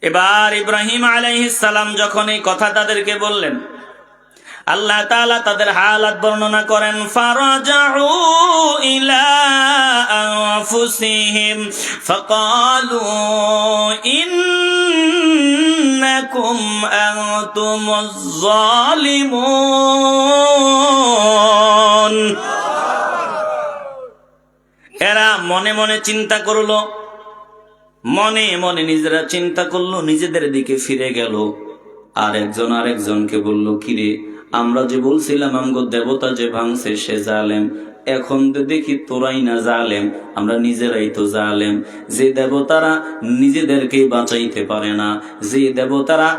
Speaker 1: এবার ইব্রাহিম আলাইহিস সালাম যখন এই কথা তাদেরকে বললেন, আল্লাহ তাআলা তাদের হালাত বর্ণনা করেন, ফারাজাউ ইলা আনফুসিহিম ফাকালু ইন্নাকুম আনতুমুজ জালিমুন। এরা মনে মনে চিন্তা করলো, মনে মনে নিজেরা চিন্তা করলো, নিজেদের দিকে ফিরে গেল। আর একজন আরেকজনকে বলল, কিরে, আমরা যে বলছিলাম আমগো দেবতা যে ভাঙছে সে জালেম, এখন তো দেখি তোরাই না জালেম, আমরা নিজেরাই তো জালেম। যে দেবতারা নিজেদেরকে বাঁচাইতে পারে না, যে দেবতারা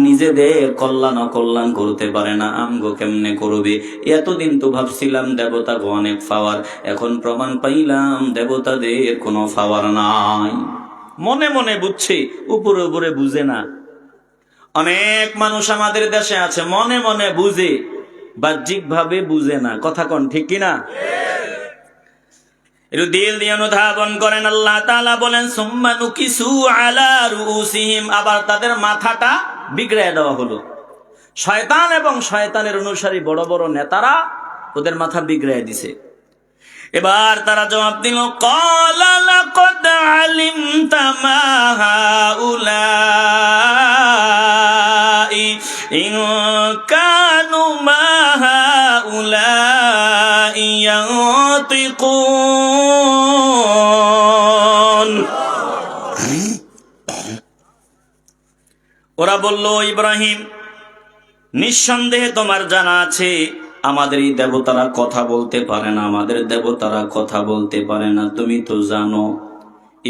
Speaker 1: নিজেদের কল্যাণ অকল্যাণ করতে পারে না, আমগো কেমনে করবে? এতদিন তো ভাবছিলাম দেবতা গো অনেক পাওয়ার, এখন প্রমাণ পাইলাম দেবতাদের কোনো পাওয়ার নাই। মনে মনে বুঝছে, উপরে উপরে বুঝে না। অনেক মানুষ আমাদের দেশে আছে মনে মনে বুঝে, বাহ্যিক ভাবে বুঝে না। কথা কোন ঠিক কিনা? একটু দিল দিয়ে অনুধাবন করেন। আল্লাহ তাআলা বলেন, সুম্মা নুকিসু আলা রুউসিহিম, আবার তাদের মাথাটা বিগড়ে দেওয়া হলো। শয়তান এবং শয়তানের অনুসারী বড় বড় নেতারা ওদের মাথা বিগড়ে দিছে। এবার তারা জবাব দিল, ক্বালা লাকাদ আলিমতা মা হাউলাই ইন কানু মা হাউলাই ইয়ানতিকুন। ওরা বলল, ইব্রাহিম, নিঃসন্দেহে তোমার জানা আছে আমাদের এই দেবতারা কথা বলতে পারে না, আমাদের দেবতারা কথা বলতে পারে না, তুমি তো জানো।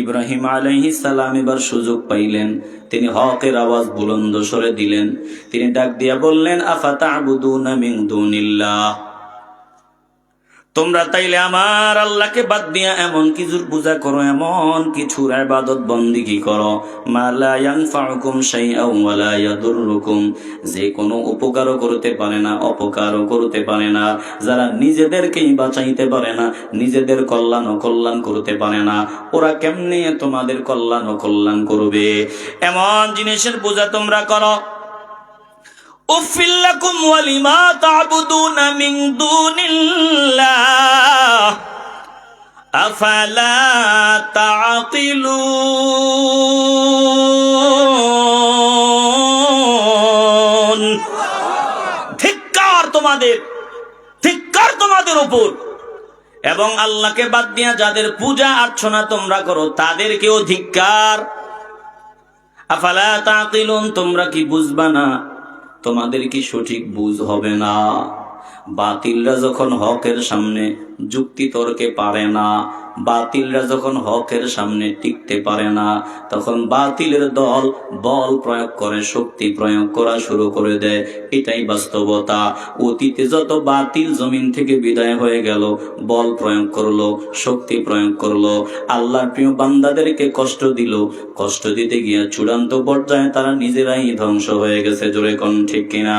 Speaker 1: ইব্রাহিম আলাইহিস সালাম এবার সুযোগ পাইলেন, তিনি হকের আওয়াজ বুলন্দ স্বরে দিলেন। তিনি ডাক দিয়া বললেন, আফাতা'বুদুনা মিন দুনিল্লাহ, তোমরা তাইলে আমার আল্লাহকে বাদ দিয়া এমন কিছুর পূজা করো, এমন কিছুর ইবাদত বন্দেগী করো, মা লা ইয়ানফাউকুম শাইআন ওয়া লা ইয়াদুররুকুম, যে কোনো উপকারও করতে পারে না, অপকারও করতে পারে না, যারা নিজেদেরকেই বাঁচাইতে পারে না, নিজেদের কল্যাণ অকল্যাণ করতে পারে না, ওরা কেমনে তোমাদের কল্যাণ অকল্যাণ করবে? এমন জিনিসের পূজা তোমরা করো। উফিল লাকুম ওয়া লিমা তা'বুদুনা মিন দুনিল্লাহ আফালা তা'কিলুন। ধিক্কার তোমাদের, ধিক্কার তোমাদের উপর, এবং আল্লাহকে বাদ দিয়া যাদের পূজা অর্চনা তোমরা করো তাদেরকেও ধিক্কার। আফালা তা'কিলুন, তোমরা কি বুঝবা না? তোমাদের কি সঠিক বুঝ হবে না? বাতিলরা যখন হকের সামনে যুক্তি তর্কে পারে না, বাতিলরা যখন হকের সামনে টিকতে পারে না, তখন বাতিলের দল বল প্রয়োগ করে, শক্তি প্রয়োগ করা শুরু করে দেয়। এটাই বাস্তবতা। অতীতে যত বাতিল জমিন থেকে বিদায় হয়ে গেল, বল প্রয়োগ করলো, শক্তি প্রয়োগ করলো, আল্লাহর প্রিয় বান্দাদেরকে কষ্ট দিল, কষ্ট দিতে গিয়ে চূড়ান্ত পর্যায়ে তারা নিজেরাই ধ্বংস হয়ে গেছে। জোরে কোন ঠিক কিনা?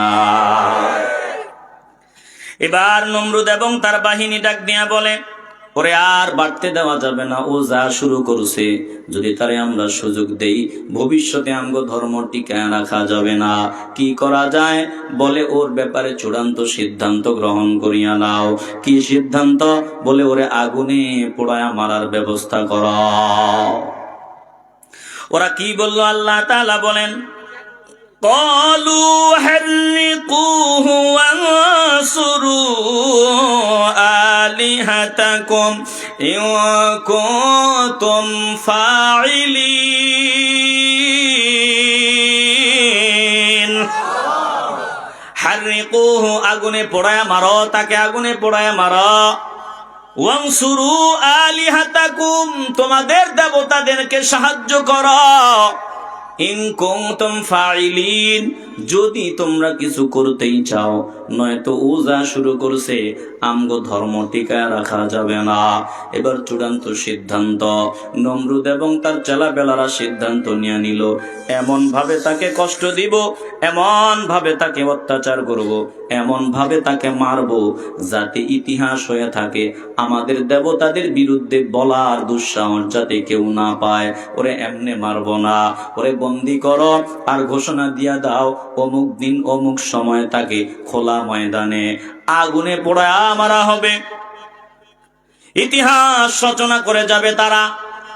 Speaker 1: এবার নমরুদ এবং তার বাহিনী ডাক দিয়া বলে, ওরে আর বাড়তে দেওয়া যাবে না, ও যা শুরু করছে, যদি তারে আমরা সুযোগ দেই ভবিষ্যতে আমগো ধর্ম টিকায় রাখা যাবে না। কি করা যায়? বলে, ওর ব্যাপারে চূড়ান্ত সিদ্ধান্ত গ্রহণ করিয়া নাও। কি সিদ্ধান্ত? বলে, ওরে আগুনে পোড়ায়া মারার ব্যবস্থা কর। ওরা কি বলল? আল্লাহ তাআলা বলেন, قالوا حرقوه وانصروا آلهتكم إن كنتم فاعلين। হাররিকুহু, আগুনে পোড়ায়া মারো, তাকে আগুনে পোড়ায়া মারো। ওয়ানসুরু আলিহাতাকুম, তোমাদের দেবতাদেরকে সাহায্য করো। ইন কুনতুম ফাইলিন, যদি তোমরা কিছু করতেই চাও, নয়তো ও যা শুরু করছে আমগো ধর্ম টিকায় রাখা যাবে না। এবার চূড়ান্ত সিদ্ধান্ত, নমরুদ এবং তার চেলাবেলারা সিদ্ধান্ত নিয়ে নিল, এমন ভাবে তাকে কষ্ট দিব, এমন ভাবে তাকে অত্যাচার করব, এমন ভাবে তাকে মারব, যাতে ইতিহাস হয়ে থাকে আমাদের দেবতাদের বিরুদ্ধে বলার দুঃসাহস যাতে কেউ না পায়। ওরে এমনে মারব না, ওরে বন্দি করো আর ঘোষণা দিয়া দাও, অমুক দিন অমুক সময় তাকে খোলা খোলা ময়দানে আগুনে পোড়া মারা হবে। ইতিহাস রচনা করে যাবে তারা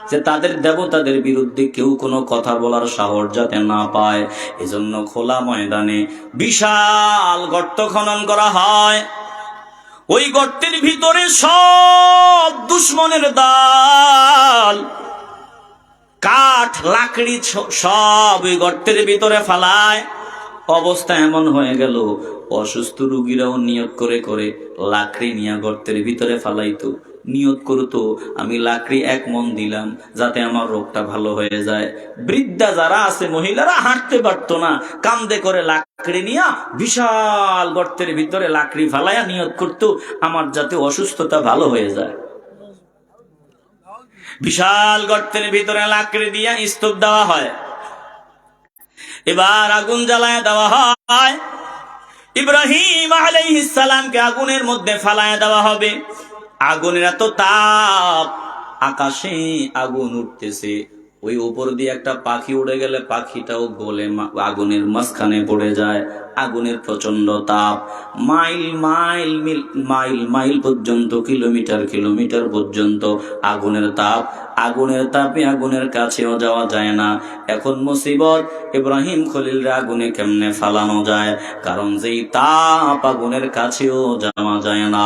Speaker 1: যে তাদের দেবতাদের বিরুদ্ধে কেউ কোনো কথা বলার সাহস যাতে না পায়, এজন্য খোলা ময়দানে বিশাল গর্ত খনন করা হয়। ওই গর্তের ভিতরে সব দুশমনের দল, কাঠ লাকড়ি সব ওই গর্তের ভিতরে ফালায়। অবস্থা এমন হয়ে গেল, অসুস্থ রোগীরাও নিয়ত করে করে লাকড়ি নিয়ে গর্তের ভিতরে ফালাইতো। নিয়ত করতো আমি লাকড়ি 1 মণ দিলাম যাতে আমার রোগটা ভালো হয়ে যায়। বৃদ্ধা যারা আছে, মহিলারা হাঁটতে পারতো না, কান্দে করে লাকড়ি নিয়ে বিশাল গর্তের ভিতরে লাকড়ি ফালাইয়া নিয়ত করতো আমার যাতে অসুস্থতা ভালো হয়ে যায়। বিশাল গর্তের ভিতরে লাকড়ি দিয়া স্তূপ দেওয়া হয়। এবার আগুন জ্বালায় দেওয়া হয়। ইব্রাহিম আলাইহিস সালামকে আগুনের মধ্যে ফালায়া দেওয়া হবে। আগুনের এত তাপ, আকাশে আগুন উঠতেছে। ওই উপর দিয়ে একটা পাখি উড়ে গেলে পাখিটাও গলে আগুনের মাঝখানে পড়ে যায়। আগুনের প্রচন্ড তাপ, মাইল মাইল মাইল মাইল পর্যন্ত, কিলোমিটার কিলোমিটার পর্যন্ত আগুনের তাপ। আগুনের তাপে আগুনের কাছেও যাওয়া যায় না। এখন মুসিবত, ইব্রাহিম খলিলরা আগুনে কেমনে ফালানো যায়? কারণ যেই তাপ, আগুনের কাছেও যাওয়া যায় না।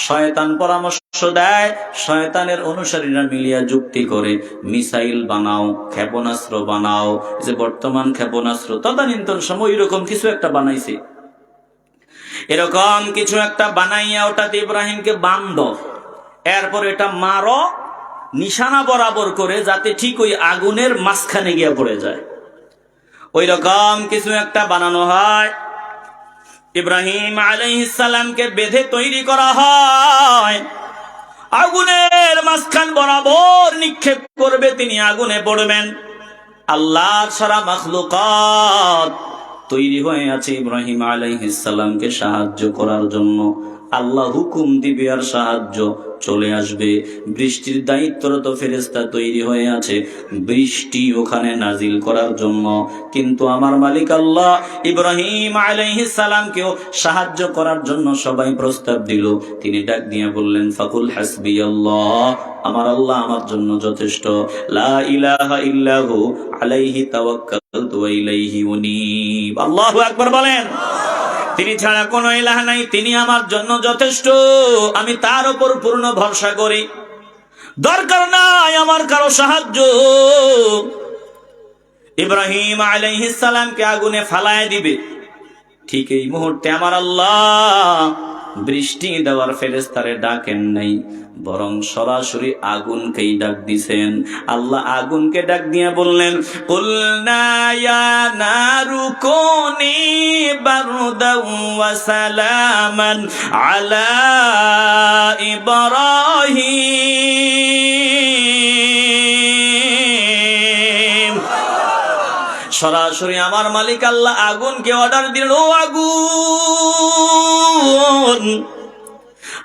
Speaker 1: শয়তান পরামর্শ দেয়, শয়তানের অনুসারীরা মিলিয়া যুক্তি করে মিসাইল বানাও, ক্ষেপণাস্ত্র বানাও। যে বর্তমান ক্ষেপণাস্ত্র, তদানীন্তন সময় এরকম কিছু একটা বানাইছে। এরকম কিছু একটা বানাইয়া ওটাতে ইব্রাহিমকে বান্ধ, এরপর এটা মারো নিশানা বরাবর করে যাতে ঠিক ওই আগুনের মাঝখানে গিয়ে পড়ে যায়। ওই রকম কিছু একটা বানানো হয়। ইব্রাহিম আলাইহিস সালামকে বেঁধে তৈরি করা হয়। আগুনের মাঝখান বরাবর নিক্ষেপ করবে, তিনি আগুনে পড়বেন। আল্লাহর সারা মাখলুকাত তৈরি হয়ে আছে ইব্রাহিম আলাইহিস সালামকে সাহায্য করার জন্য। আল্লাহ হুকুম দিবে আর সাহায্য চলে আসবে। বৃষ্টির দায়িত্বরত ফেরেশতা তৈরি হয়ে আছে বৃষ্টি ওখানে নাজিল করার জন্য। কিন্তু আমার মালিক আল্লাহ ইব্রাহিম আলাইহিস সালামকেও সাহায্য করার জন্য সবাই প্রস্তাব দিল। তিনি ডাক দিয়ে বললেন, ফাকুল হাসবিয়াল্লাহ, আমার আল্লাহ আমার জন্য যথেষ্ট। লা ইলাহা ইল্লাহু আলাইহি তাওয়াক্কালতু ওয়া ইলাইহি উনীব। আল্লাহু আকবার বলেন। তিনি ছাড়া কোনো ইলাহ নাই, তিনি আমার জন্য যথেষ্ট, আমি তার উপর পূর্ণ ভরসা করি, দরকার নাই আমার কারো সাহায্য। ইব্রাহিম আলাইহিস সালামকে আগুনে ফালায় দিবে, ঠিক এই মুহূর্তে আমার আল্লাহ বৃষ্টি দেওয়ার ফেরেশতারে ডাকেন নাই, বরং সরাসরি আগুনকেই ডাক দিছেন। আল্লাহ আগুনকে ডাক দিয়ে বললেন, কুলনা ইয়া নারু কুনি বারদাও ওয়া সালামান আলা ইব্রাহিম। সরাসরি আমার মালিক আল্লাহ আগুনকে অর্ডার দিলেন, ও আগুন,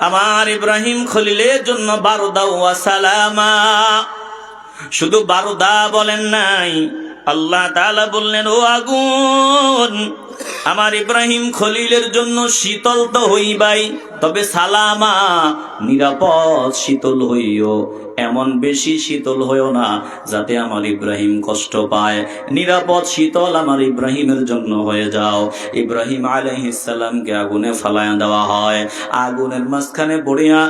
Speaker 1: আমার ইব্রাহিম খলিলের জন্য বারদা ওয়া সালামা। শুধু বারদা বলেন নাই, আল্লাহ তাআলা বললেন, ও আগুন, আমার ইব্রাহিম খলিলের জন্য শীতল তো হইবাই, তবে সালামা, নিরাপদ শীতল হইও। এমন বেশি শীতল হইও না যাতে আমার ইব্রাহিম কষ্ট পায়। নিরাপদ শীতল আমার ইব্রাহিমের জন্য হয়ে যাও। ইব্রাহিম আলাইহিস সালামকে আগুনে ফালায়া দেওয়া হয়। আগুনের মাঝখানে পড়িয়া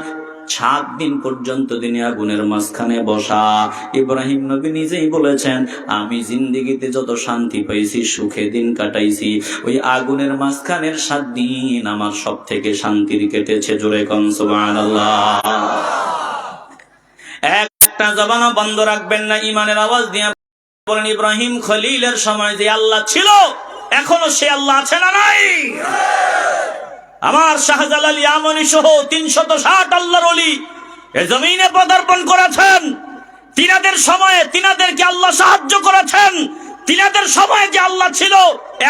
Speaker 1: 7 দিন পর্যন্ত তিনি আগুনের মাঝখানে বসা। ইব্রাহিম নবী নিজেই বলেছেন, আমি জিন্দেগিতে যত শান্তি পাইছি, সুখে দিন কাটাইছি, ওই আগুনের মাঝখানের 7 দিন আমার সব থেকে শান্তির কেটেছে। জোরে কোন সুবহানাল্লাহ। একটা জবানও বন্ধ রাখবেন না, ইমানের আওয়াজ দিয়ে বলেন, ইব্রাহিম খলিলের সময় যে আল্লাহ ছিল, এখনো সে আল্লাহ আছে না নাই? আমার শাহজালাল ইয়ামানি সহ 360 আল্লাহর ওলি এই জমিনে পদার্পণ করেছেন। তিনাদের সময়ে তিনাদেরকে আল্লাহ সাহায্য করেছেন। তিনাদের সময়ে যে আল্লাহ ছিল,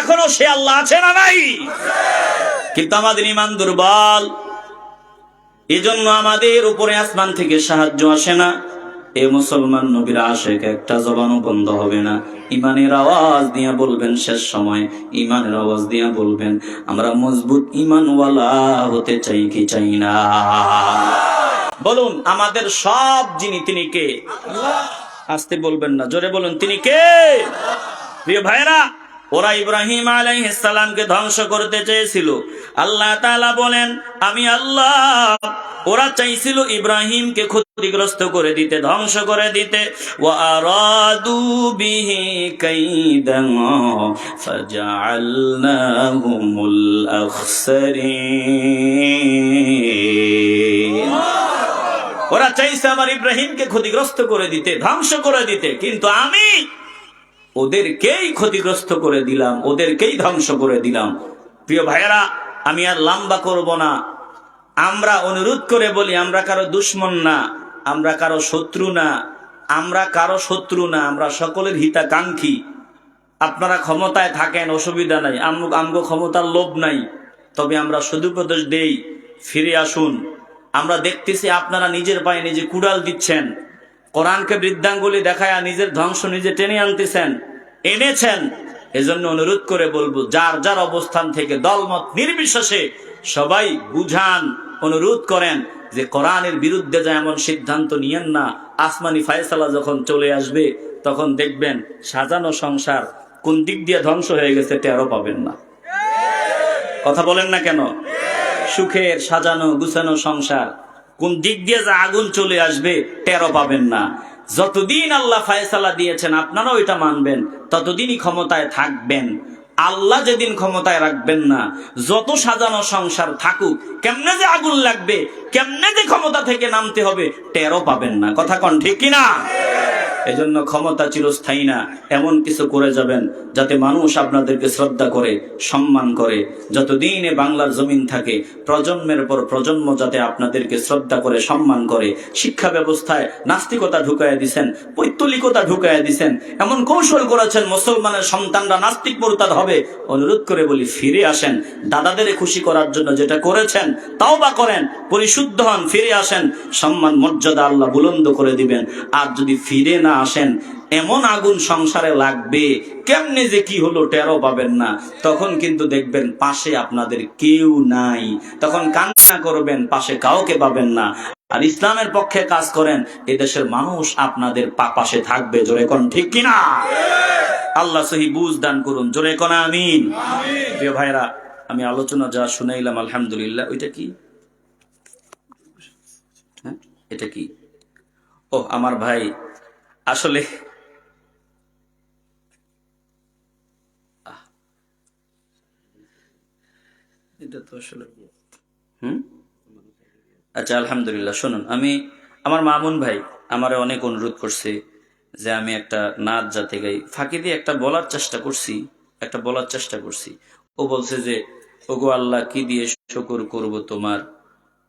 Speaker 1: এখনো সে আল্লাহ আছে না নাই? কিন্তু আমাদের ঈমান দুর্বল, এজন্য আমাদের উপরে আসমান থেকে সাহায্য আসে না। এ মুসলমান নবীর আশেক একটা জবানও বন্ধ হবে না। ইমানের আওয়াজ দিয়ে বলবেন, শেষ সময় ইমানের আওয়াজ দিয়ে বলবেন, আমরা মজবুত ইমানওয়ালা হতে চাই কি চাই না? বলুন, আমাদের সব যিনি, তিনি কে? আসতে বলবেন না, জোরে বলুন, তিনি কে? প্রিয় ভাইরা, ওরা ইব্রাহিম আলাইহিস সালামকে ধ্বংস করতে চেয়েছিল। আল্লাহ তাআলা বলেন, আমি আল্লাহ, ওরা চাইছিল ইব্রাহিমকে ক্ষতিগ্রস্ত করে দিতে, ধ্বংস করে দিতে। ওয়া আরাদু বিহি কাইদান ফাজআলনাহুমুল আখসারিন। ওরা চাইছে আমার ইব্রাহিমকে ক্ষতিগ্রস্ত করে দিতে, ধ্বংস করে দিতে, কিন্তু আমি ওদেরকেই ক্ষতিগ্রস্ত করে দিলাম, ওদেরকেই ধ্বংস করে দিলাম। প্রিয় ভাইয়েরা, আমি আর লম্বা করব না। আমরা অনুরোধ করে বলি, আমরা কারো দুশমন না, আমরা কারো শত্রু না, আমরা কারো শত্রু না, আমরা সকলের হিতাকাঙ্ক্ষী। আপনারা ক্ষমতায় থাকেন, অসুবিধা নাই, আমগো ক্ষমতার লোভ নাই, তবে আমরা সদুপদেশ দেই, ফিরে আসুন। আমরা দেখতেছি আপনারা নিজের পায়ে নিজে কুড়াল দিচ্ছেন, কোরআনকে বৃদ্ধাঙ্গুলি দেখায়া নিজের ধ্বংস নিজে টেনে এনেছেন। এজন্য অনুরোধ করে বলবো, যার যার অবস্থান থেকে দলমত নির্বিশেষে সবাই বুঝান, অনুরোধ করেন যে কোরআনের বিরুদ্ধে যা এমন সিদ্ধান্ত নিয়েন না। আসমানি ফায়সালা যখন চলে আসবে, তখন দেখবেন সাজানো সংসার কোন দিক দিয়ে ধ্বংস হয়ে গেছে টেরও পাবেন না। কথা বলেন না কেন? সুখের সাজানো গুছানো সংসার কোন দিক দিয়ে যা আগুন চলে আসবে টেরও পাবেন না। যতদিন আল্লাহ ফায়সালা দিয়েছেন আপনারা ওইটা মানবেন, ততদিনই ক্ষমতায় থাকবেন। আল্লাহ যেদিন ক্ষমতায় রাখবেন না, যত সাজানো সংসার থাকুক, কেমনে যে আগুন লাগবে, কেমনে যে ক্ষমতা থেকে নামতে হবে টেরও পাবেন না। কথা কন ঠিক কিনা? এজন্য ক্ষমতা চিরস্থায়ী না, এমন কিছু করে যাবেন যাতে মানুষ আপনাদেরকে শ্রদ্ধা করে, সম্মান করে। যতদিন এ বাংলার জমিন থাকে, প্রজন্মের পর প্রজন্ম যাতে আপনাদেরকে শ্রদ্ধা করে, সম্মান করে। শিক্ষা ব্যবস্থায় নাস্তিকতা ঢুকাইয়া দিছেন, পৈতলিকতা ঢুকাইয়া দিছেন, এমন কৌশল করেছেন মুসলমানের সন্তানরা নাস্তিক মুরতাদ হবে। অনুরোধ করে বলি, ফিরে আসেন। দাদাদের খুশি করার জন্য যেটা করেছেন তাওবা করেন, পরিশুদ্ধ হন, ফিরে আসেন। সম্মান মর্যাদা আল্লাহ বুলন্দ করে দিবেন। আর যদি ফিরে না আসেন, এমন আগুন সংসারে লাগবে, কেমনে যে কি হলো টেরও পাবেন না। তখন কিন্তু দেখবেন পাশে আপনাদের কেউ নাই, তখন কান্না করবেন, পাশে কাউকে পাবেন না। আর ইসলামের পক্ষে কাজ করেন, এদেশের মানুষ আপনাদের পাশে থাকবে। জোরে কোন ঠিক কিনা? আল্লাহ সহি বুঝ দান করুন, জোরে কোন আমিন। প্রিয় ভাইরা, আমি আলোচনা যা শুনাইলাম আলহামদুলিল্লাহ। ওইটা কি? হ্যাঁ, এটা কি? ও আমার ভাই, আসলে এটা তো আসলে আচ্ছা আলহামদুলিল্লাহ। শুনুন, আমার মামুন ভাই আমারে অনেক অনুরোধ করছে যে আমি একটা নাচ যাতে গাই, ফাঁকি দিয়ে একটা বলার চেষ্টা করছি। ও বলছে যে, ওগো আল্লাহ, কি দিয়ে শুকর করব তোমার,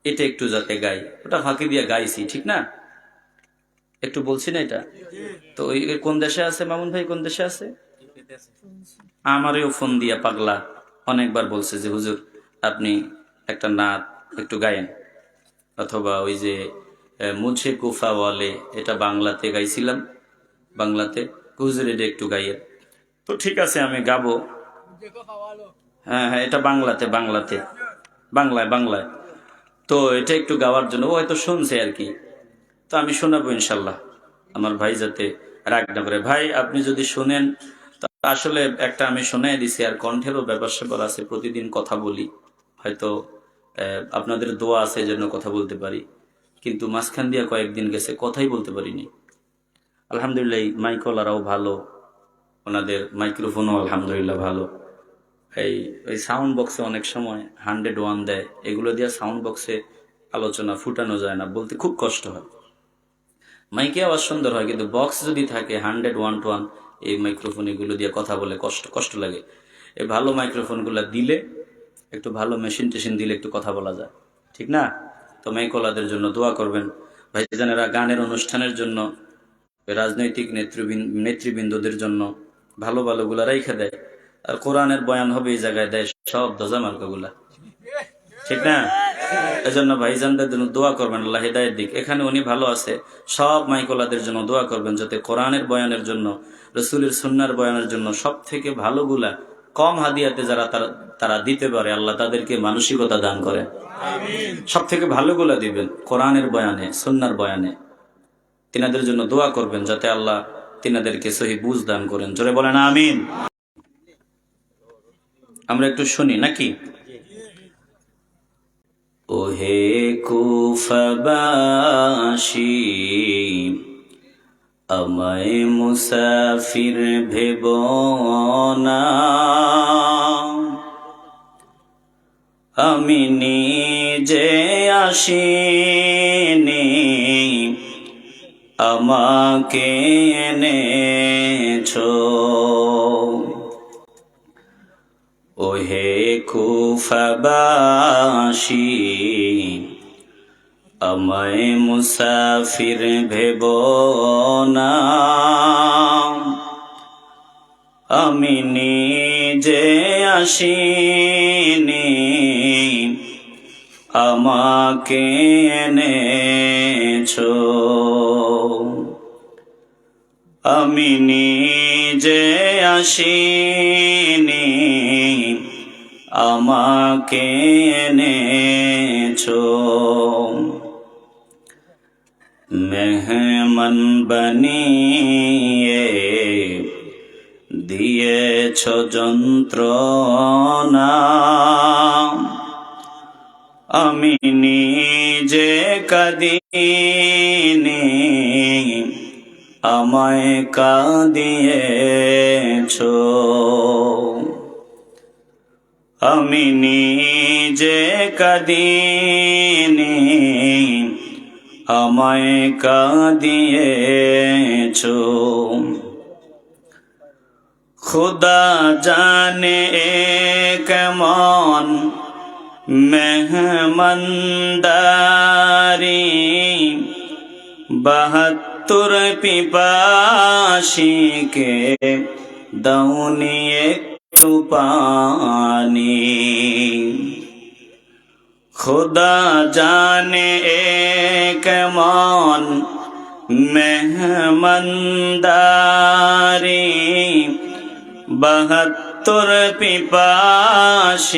Speaker 1: এটা একটু যাতে গাই। ওটা ফাঁকি দিয়ে গাইছি, ঠিক না? একটু বলছি না এটা? তো ওই কোন দেশে আছে মামুন ভাই, কোন দেশে আছে? আমারও ফোন দিয়া পাগলা অনেকবার বলছে যে, হুজুর আপনি একটা নাত একটু গায়েন, অথবা ওই যে মুঝে কুফা ওয়ালে, এটা বাংলাতে গাইছিলাম, বাংলাতে, হুজুর এটা একটু গাইয়েন। তো ঠিক আছে, আমি গাবো। হ্যাঁ হ্যাঁ, এটা বাংলায়। তো এটা একটু গাওয়ার জন্য ও হয়তো শুনছে আর কি, তো আমি শোনাবো ইনশাল্লাহ। আমার ভাই যাতে রাগ না করে। ভাই, আপনি যদি শুনেন, আসলে একটা আমি শোনাই দিছি, আর কণ্ঠেরও ব্যাপার স্যাপার আছে, প্রতিদিন কথা বলি, হয়তো আপনাদের দোয়া আছে জন্য কথা বলতে পারি, কিন্তু মাঝখান দিয়ে কয়েকদিন গেছে কথাই বলতে পারিনি। আলহামদুলিল্লাহ, মাইকওয়ালারাও ভালো, ওনাদের মাইক্রোফোনও আলহামদুলিল্লাহ ভালো। ওই সাউন্ড বক্সে অনেক সময় 101 দেয়, এগুলো দিয়ে সাউন্ড বক্সে আলোচনা ফুটানো যায় না, বলতে খুব কষ্ট হয়। মাইকে আওয়াজ সুন্দর হয়, কিন্তু বক্স যদি থাকে 101 এই মাইক্রোফোন, এগুলো দিয়ে কথা বলে কষ্ট লাগে। এই ভালো মাইক্রোফোনগুলো দিলে, একটু ভালো মেশিন টেশিন দিলে একটু কথা বলা যায়, ঠিক না? তো মাইকওয়ালাদের জন্য দোয়া করবেন। ভাইজানেরা গানের অনুষ্ঠানের জন্য, রাজনৈতিক নেতৃবৃন্দদের জন্য ভালোগুলা রাইখা দেয়, আর কোরআনের বয়ান হবে এই জায়গায় দেয় সব দজা মার্কাগুলা, ঠিক না? এজন্য ভাইজানদের জন্য দোয়া করবেন, আল্লাহ হিদায়াত দিক। এখানে উনি ভালো আছে, সব মাইকোলাদের জন্য দোয়া করবেন যাতে কোরআনের বয়ানের জন্য, রসুলের সুন্নার বয়ানের জন্য সব থেকে ভালোগুলা কম হাদিয়াতে যারা তারা দিতে পারে, আল্লাহ তাদেরকে মানসিকতা দান করে। সব থেকে ভালোগুলা দিবেন কোরআনের বয়ানে, সুন্নার বয়ানে। তিনাদের জন্য দোয়া করবেন যাতে আল্লাহ তিনাদেরকে সহি বুঝ দান করেন। জোরে বলেন আমিন। আমরা একটু শুনি নাকি? ওহে কুফাবাসী, আমায় মুসাফির ভেব না, আমি নিজে আসিনি, আমাকে এনেছো। ওহে কুফাবাসী, আমায় মুসাফির ভেব না, আমি নিজে আসিনি, আমাকে এনেছো। আমি নিজে আসিনি, আমাকে এনেছো। মেহমান বানিয়ে দিয়েছ যন্ত্রণা, আমি নিজে কাঁদিনি, আমায় কাঁদিয়েছ। আমি নিজে কাঁদিনি, আমায় কাঁদিয়েছ। খুদা জানে কেমন মেহমানদারি, 72 পিপাসীকে দাওনি একটু পানি। খুদা জানে কেমন মেহমানদারি, 72 পিপাসীকে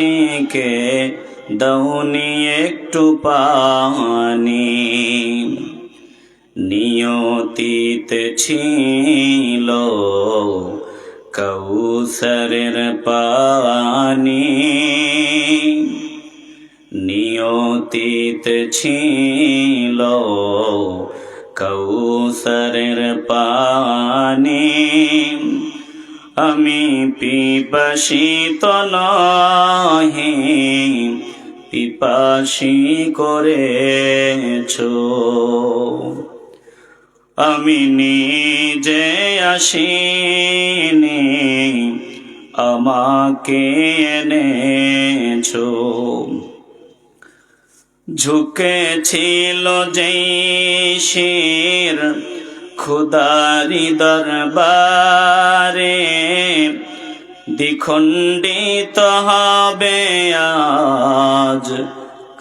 Speaker 1: দাওনি একটু পানি। নিয়তিতে ছিল কাউসারের পানি, নিয়তিতে ছিল কাউসারের পানি। আমি পিপাসিত নহি, পিপাসী করেছো। আমি নিজে আসিনি, আমাকে এনেছো। ঝুঁকেছিল যেই শির খুদারি দরবারে, দ্বিখণ্ডিত হবে আজ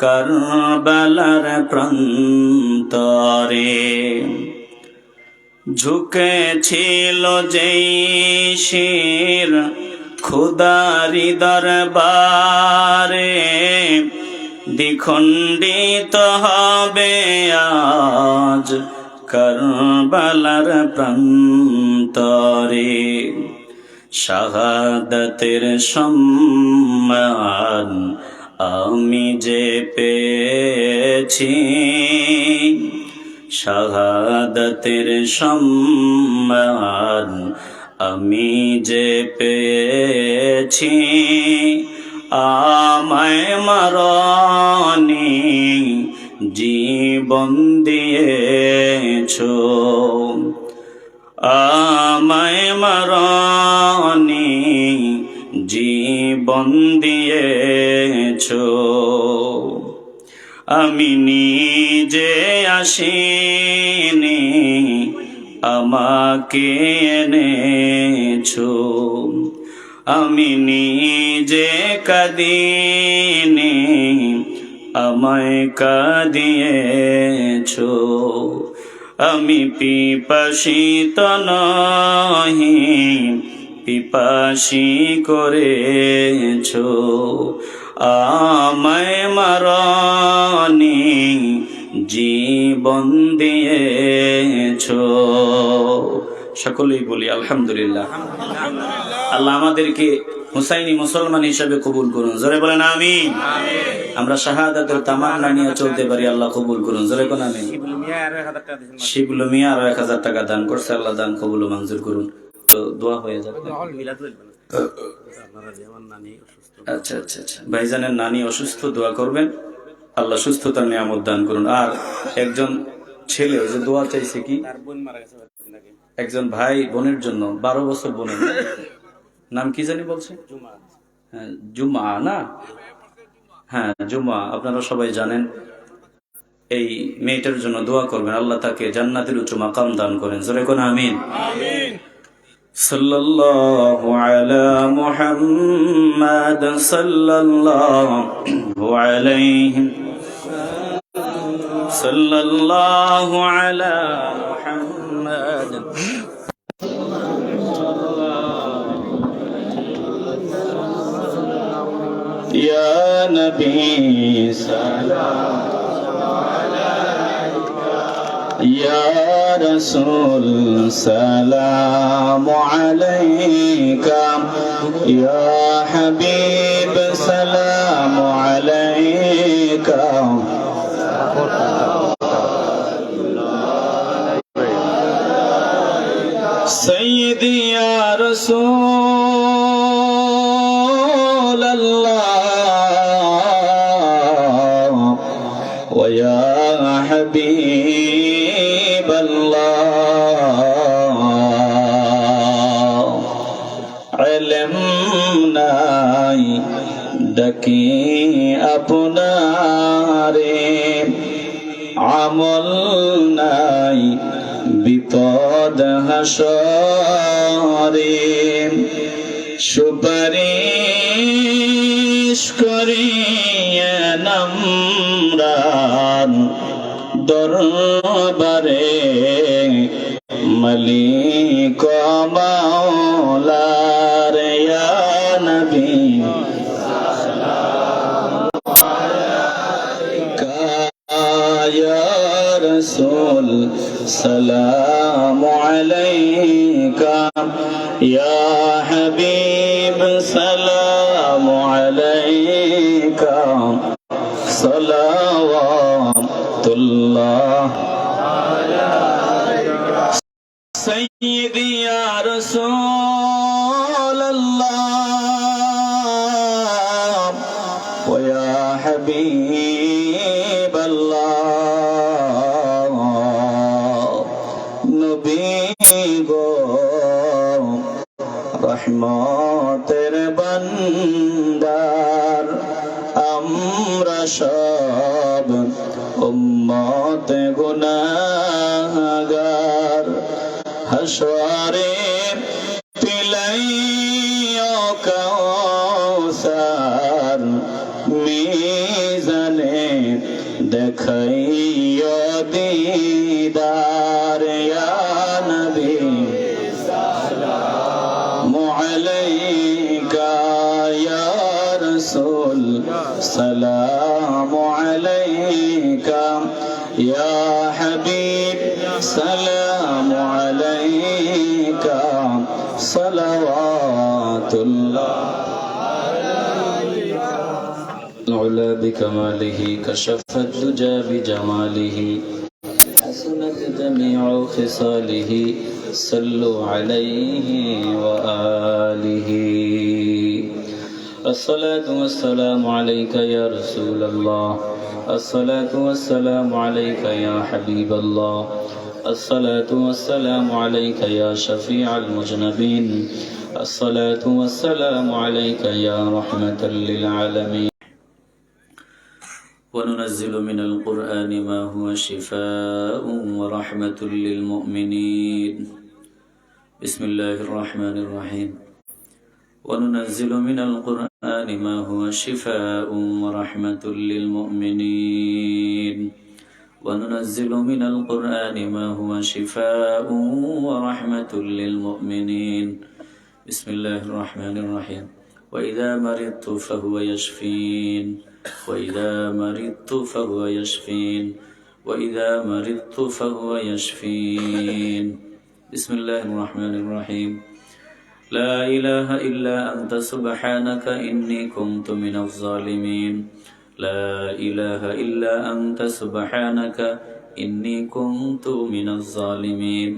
Speaker 1: কারবালার প্রান্তরে। ঝুঁকেছিল যেই শির খুদারি দরবারে, দ্বিখণ্ডিত হবে আজ কারবালার প্রান্তরে। শাহাদাতের সম্মান আমি যে পেয়েছি, শাহাদাতের সম্মান আমি যে পেয়েছি। আমায় মারনি, জীবন দিয়েছো। আমায় মারনি, জীবন দিয়েছো। আমি নিজে আসিনি, আমাকে এনেছো। আমি নিজে কাঁদিনি, আমায় কাঁদিয়েছো। আমি পিপাসিত নহি, পিপাসী করেছো। আমায় মারনি, জীবন দিয়েছো। সকলেই বলি আলহামদুলিল্লাহ। আল্লাহ আমাদেরকে হুসাইনি মুসলমান হিসেবে কবুল করুন। জোরে বলেন আমিন। আমরা শাহাদাতের তামান্না নিয়ে চলতে পারি, আল্লাহ কবুল করুন। জোরে বলেন আমিন। শিবলু মিয়া আরো 1000 টাকা দান করছে, আল্লাহ দান কবুল ও মঞ্জুর করুন। তো দোয়া হয়ে যাবে। আচ্ছা আচ্ছা আচ্ছা, ভাইজানের নানি অসুস্থ, দোয়া করবেন, আল্লাহ সুস্থতার নিয়ামত দান করুন। আর একজন ছেলে ওই যে দোয়া চাইছে, কি একজন ভাই বোনের জন্য, 12 বছর বোনের নাম কি জানি বলছে, হ্যাঁ জুমা না, হ্যাঁ জুমা, আপনারা সবাই জানেন। এই মেয়েটার জন্য দোয়া করবেন, আল্লাহ তাকে জান্নাতের উচ্চ মাকাম দান করেন। জোরে কোন আমিন। সাল্লাল্লাহু আলা মুহাম্মাদ সাল্লাল্লাহু আলাইহি সাল্লাল্লাহু আলা মুহাম্মাদ।
Speaker 2: ইয়া নবী সালাম, ইয়া রাসূল সালাম আলাইকা, ইয়া হাবিব সালাম আলাইকা। সাইয়্যিদি ইয়া রাসূল আল্লাহ ওয়া ইয়া হাবিব আল্লাহ, ইলম নাই ডাকি আপনারে, আমল নাই বিপদ হাসরে, সুপারিশ করিয়ে নামরান দরবারে, মালিক মাওলার ইয়া নবী ইয়া রাসূল সালামু আলাইকা, ইয়া হাবিব সালামু আলাইকা, সালাওয়াতুল্লাহ সাইয়্যিদি ইয়া রাসূলাল্লাহ ওয়া ইয়া হাবিবাল্লাহ। নবী গো রহমতের বান্দার, আমরা সব উম্মত গুনাহগার, হাসরে পিলাইও কাউসার, মিজানে দেখাইও দিদার, ইয়া নবী সালামু আলাইকা, ইয়া রাসূল সালামু আলাইকা, ইয়া হাবিব সালামু আলাইকা, সালাওয়াতুল্লাহ العلا بكماله، كشف الدجى بجماله، حسنت جميع خصاله، صلوا عليه وآله. الصلاة والسلام عليك يا رسول الله، الصلاة والسلام عليك يا حبيب الله، الصلاة والسلام عليك يا شفيع المذنبين، الصلاة والسلام عليك يا رحمة للعالمين.
Speaker 1: وننزل من القرآن ما هو شفاء ورحمة للمؤمنين. بسم الله الرحمن الرحيم. وننزل من القرآن ما هو شفاء ورحمة للمؤمنين وننزل من القرآن ما هو شفاء ورحمة للمؤمنين بسم الله الرحمن الرحيم وإذا مرضت فهو يشفين وإذا مرضت فهو يشفين وإذا مرضت فهو يشفين بسم الله الرحمن الرحيم لا إله إلا أنت سبحانك إني كنت من الظالمين لا إله إلا أنت سبحانك إني كنت من الظالمين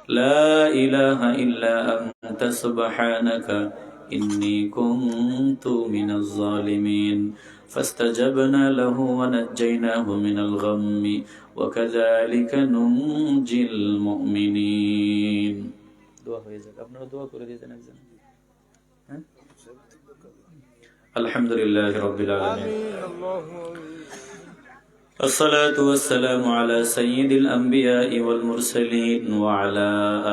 Speaker 1: لا إله إلا أنت سبحانك إني كنت من الظالمين فاستجبنا له ونجيناه من الغم وكذلك ننجي المؤمنين দোয়া হয়ে যাক আপনারা দোয়া করে দিয়েছেন একজন হ্যাঁ আলহামদুলিল্লাহ রাব্বিল আলামিন الصلاة والسلام على سيد الأنبياء والمرسلين وعلى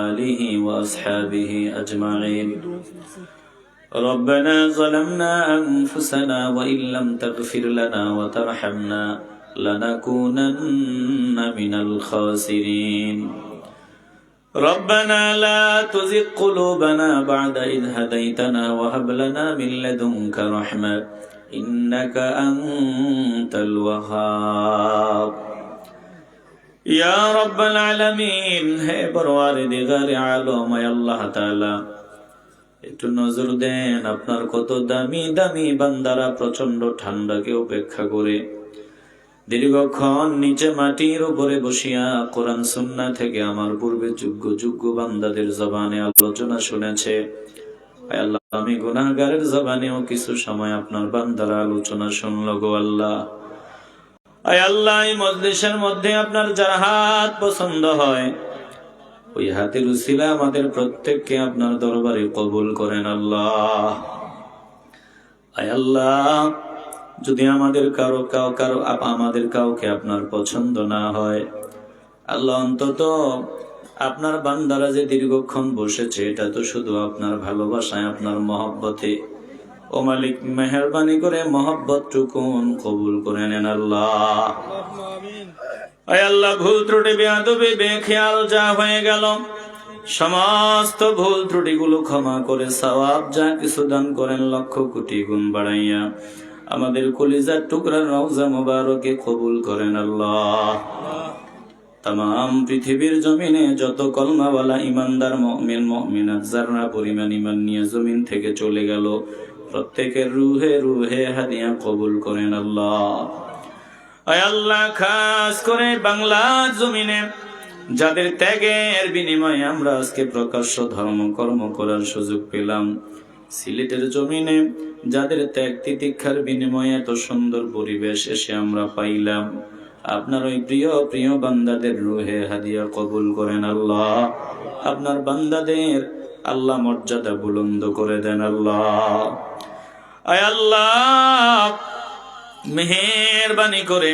Speaker 1: آله وأصحابه أجمعين ربنا ظلمنا أنفسنا وإن لم تغفر لنا وترحمنا لنكونن من الخاسرين ربنا لا تزغ قلوبنا بعد إذ هديتنا وهب لنا من لدنك رحمة إنك أنت الوهاب يا رب العالمين হে পরওয়ারদিগার আলম হে আল্লাহ তাআলা একটু নজর দেন আপনার কত দামি দামি বান্দারা প্রচন্ড ঠান্ডাকে উপেক্ষা করে দীর্ঘক্ষণ নিচে মাটির উপরে বসিয়া কোরআন সুন্নাহ থেকে আমার পূর্বে যোগ্য বান্দাদের জবানে আলোচনা শুনেছে। আয় আল্লাহ, আমি গুনাহগারের জবানেও কিছু সময় আপনার বান্দারা আলোচনা শুনল গো আল্লাহ। আয় আল্লাহ, এই মজলিসের মধ্যে আপনার যার হাত পছন্দ হয় ওই হাতের উসিলা আমাদের প্রত্যেককে আপনার দরবারে কবুল করেন আল্লাহ। আয় আল্লাহ, যদি আমাদের কাউকে আপনার পছন্দ না হয় আল্লাহ, অন্তত আপনার বান্দারা যে দীর্ঘক্ষণ বসেছে এটা তো শুধু আপনার ভালোবাসায়, আপনার মহব্বতে। ও মালিক, মেহেরবানি করে মহব্বত টুকুন কবুল করে নেন আল্লাহ। আয় আল্লাহ, ভুল ত্রুটি বেয়াদবি বেখেয়াল যা হয়ে গেল সমস্ত ভুল ত্রুটিগুলো ক্ষমা করে সওয়াব যা কিছু দান করেন লক্ষ কোটি গুণ বাড়াইয়া আমাদের কলিজার টুকরার রওজা মুবারকে কবুল করেন আল্লাহ। তামাম পৃথিবীর জমিনে যত কলমাওয়ালা ইমানদার মুমিন মুমিনাত যারা পরিমাণ ঈমান নিয়ে জমিন থেকে চলে গেল প্রত্যেকের রুহে রুহে হাদিয়া কবুল করেন আল্লাহ। আয় আল্লাহ, খাস করে বাংলার জমিনে যাদের ত্যাগের বিনিময়ে আমরা আজকে প্রকাশ্য ধর্ম কর্ম করার সুযোগ পেলাম, সিলেটের জমিনে যাদের ত্যাগ তিতিক্ষার বিনিময়ে এত সুন্দর পরিবেশ এসে আমরা পাইলাম, আপনার ওই প্রিয় প্রিয় বান্দাদের রুহে হাদিয়া কবুল করেন আল্লাহ। আপনার বান্দাদের আল্লাহ মর্যাদা বুলন্দ করে দেন আল্লাহ। আয় আল্লাহ, মেহেরবানি করে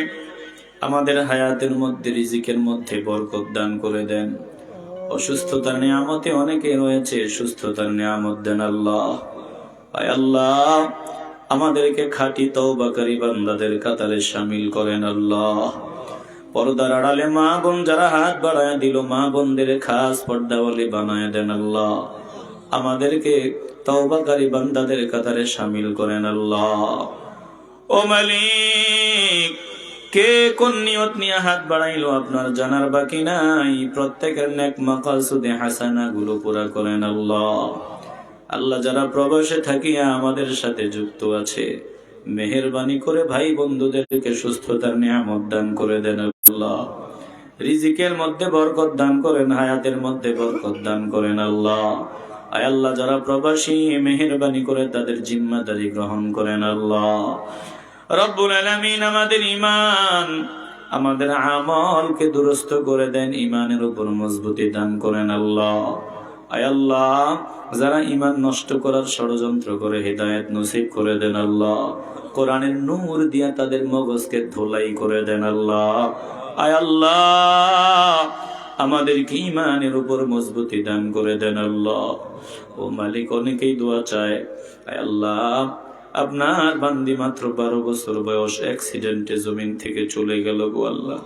Speaker 1: আমাদের হায়াতের মধ্যে, রিজিকের মধ্যে বরকত দান করে দেন। অসুস্থতার নিয়ামতে অনেকে রয়েছে, সুস্থতার নিয়ামত দেন আল্লাহ। আয় আল্লাহ, আমাদেরকে খাঁটি তওবাকারী বান্দাদের কাতারে শামিল করেন আল্লাহ। পর্দার আড়ালে মা বোন যারা হাত বাড়ায় দিল, মা বোনদের খাস পর্দাওয়ালি বানায় দেন আল্লাহ। আমাদেরকে তওবাকারী বান্দাদের কাতারে শামিল করেন আল্লাহ। ও মালিক, কে কোন নিয়ত নিয়ে হাত বাড়াইলো আপনার জানার বাকি নাই। প্রত্যেকের নেক মাকাসুদে হাসানা গুলো পুরা করেন আল্লাহ। আল্লাহ, যারা প্রবাসে থাকিয়া আমাদের সাথে যুক্ত আছে, মেহেরবানি করে ভাই বন্ধুদেরকে সুস্থতার নিয়ামত দান করে দেন আল্লাহ। রিজিকের মধ্যে বরকত দান করেন, হায়াতের মধ্যে বরকত দান করেন আল্লাহ। আয় আল্লাহ, যারা প্রবাসী মেহেরবানি করে তাদের জিম্মাদারি গ্রহণ করেন আল্লাহ। রব্বুল আলামিন, আমাদের ঈমান, আমাদের আমলকে দুরস্ত করে দেন, ঈমানের উপর মজবুতি দান করেন আল্লাহ। আয় আল্লাহ, যারা ঈমান নষ্ট করার ষড়যন্ত্র করে হিদায়াত নসিব করে দেন আল্লাহ। কোরআনের নূর দিয়া তাদের মগজকে ধোলাই করে দেন আল্লাহ। আয় আল্লাহ, আমাদেরকে ঈমানের উপর মজবুতি দান করে দেন আল্লাহ। ও মালিক, অনেকেই দোয়া চায়, আয় আল্লাহ আপনার বান্দি মাত্র 12 বছর বয়স অ্যাক্সিডেন্টে জমিন থেকে চলে গেল গো আল্লাহ।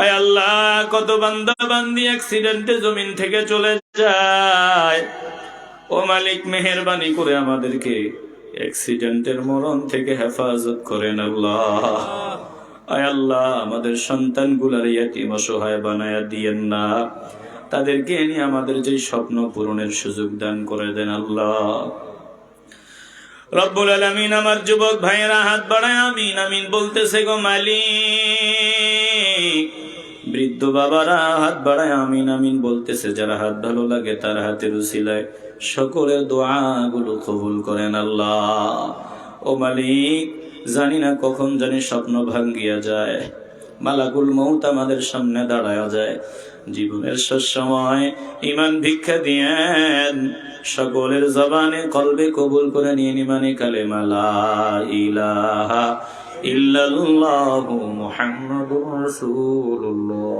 Speaker 1: আয় আল্লাহ, কত বান্দা বান্দি অ্যাক্সিডেন্টে জমিন থেকে চলে যায়। ও মালিক, মেহেরবানি করে আমাদেরকে অ্যাক্সিডেন্টের মরণ থেকে হেফাজত করেন আল্লাহ। আয় আল্লাহ, আমাদের সন্তানগুলার ইয়াতীম অসহায় বানায়া দিয়েন না, তাদেরকে নিয়ে আমাদের যে স্বপ্ন পূরণের সুযোগ দান করে দেন আল্লাহ। রব্বুল আলামিন, আমার যুবক ভাইয়েরা হাত বাড়ায় আমিন আমিন বলতেছে গো মালিক। বৃদ্ধ বাবারা হাত বাড়ায় আমিন আমিন বলতেছে। যারা হাত ভালো লাগে তার হাতের উসিলায় সকলের দোয়াগুলো কবুল করেন আল্লাহ। ও মালিক, জানি না কখন জানি স্বপ্ন ভাঙ্গিয়া যায়, মালাকুল মউত আমাদের সামনে দাঁড়ায়া যায়। জীবনের শেষ সময় ঈমান ভিক্ষা দিয়েন, সকলের জবানে কলবে কবুল করে নিয়ে ইমানি কালেমা লা ইলাহা ইল্লাল্লাহু মুহাম্মাদুর রাসূলুল্লাহ।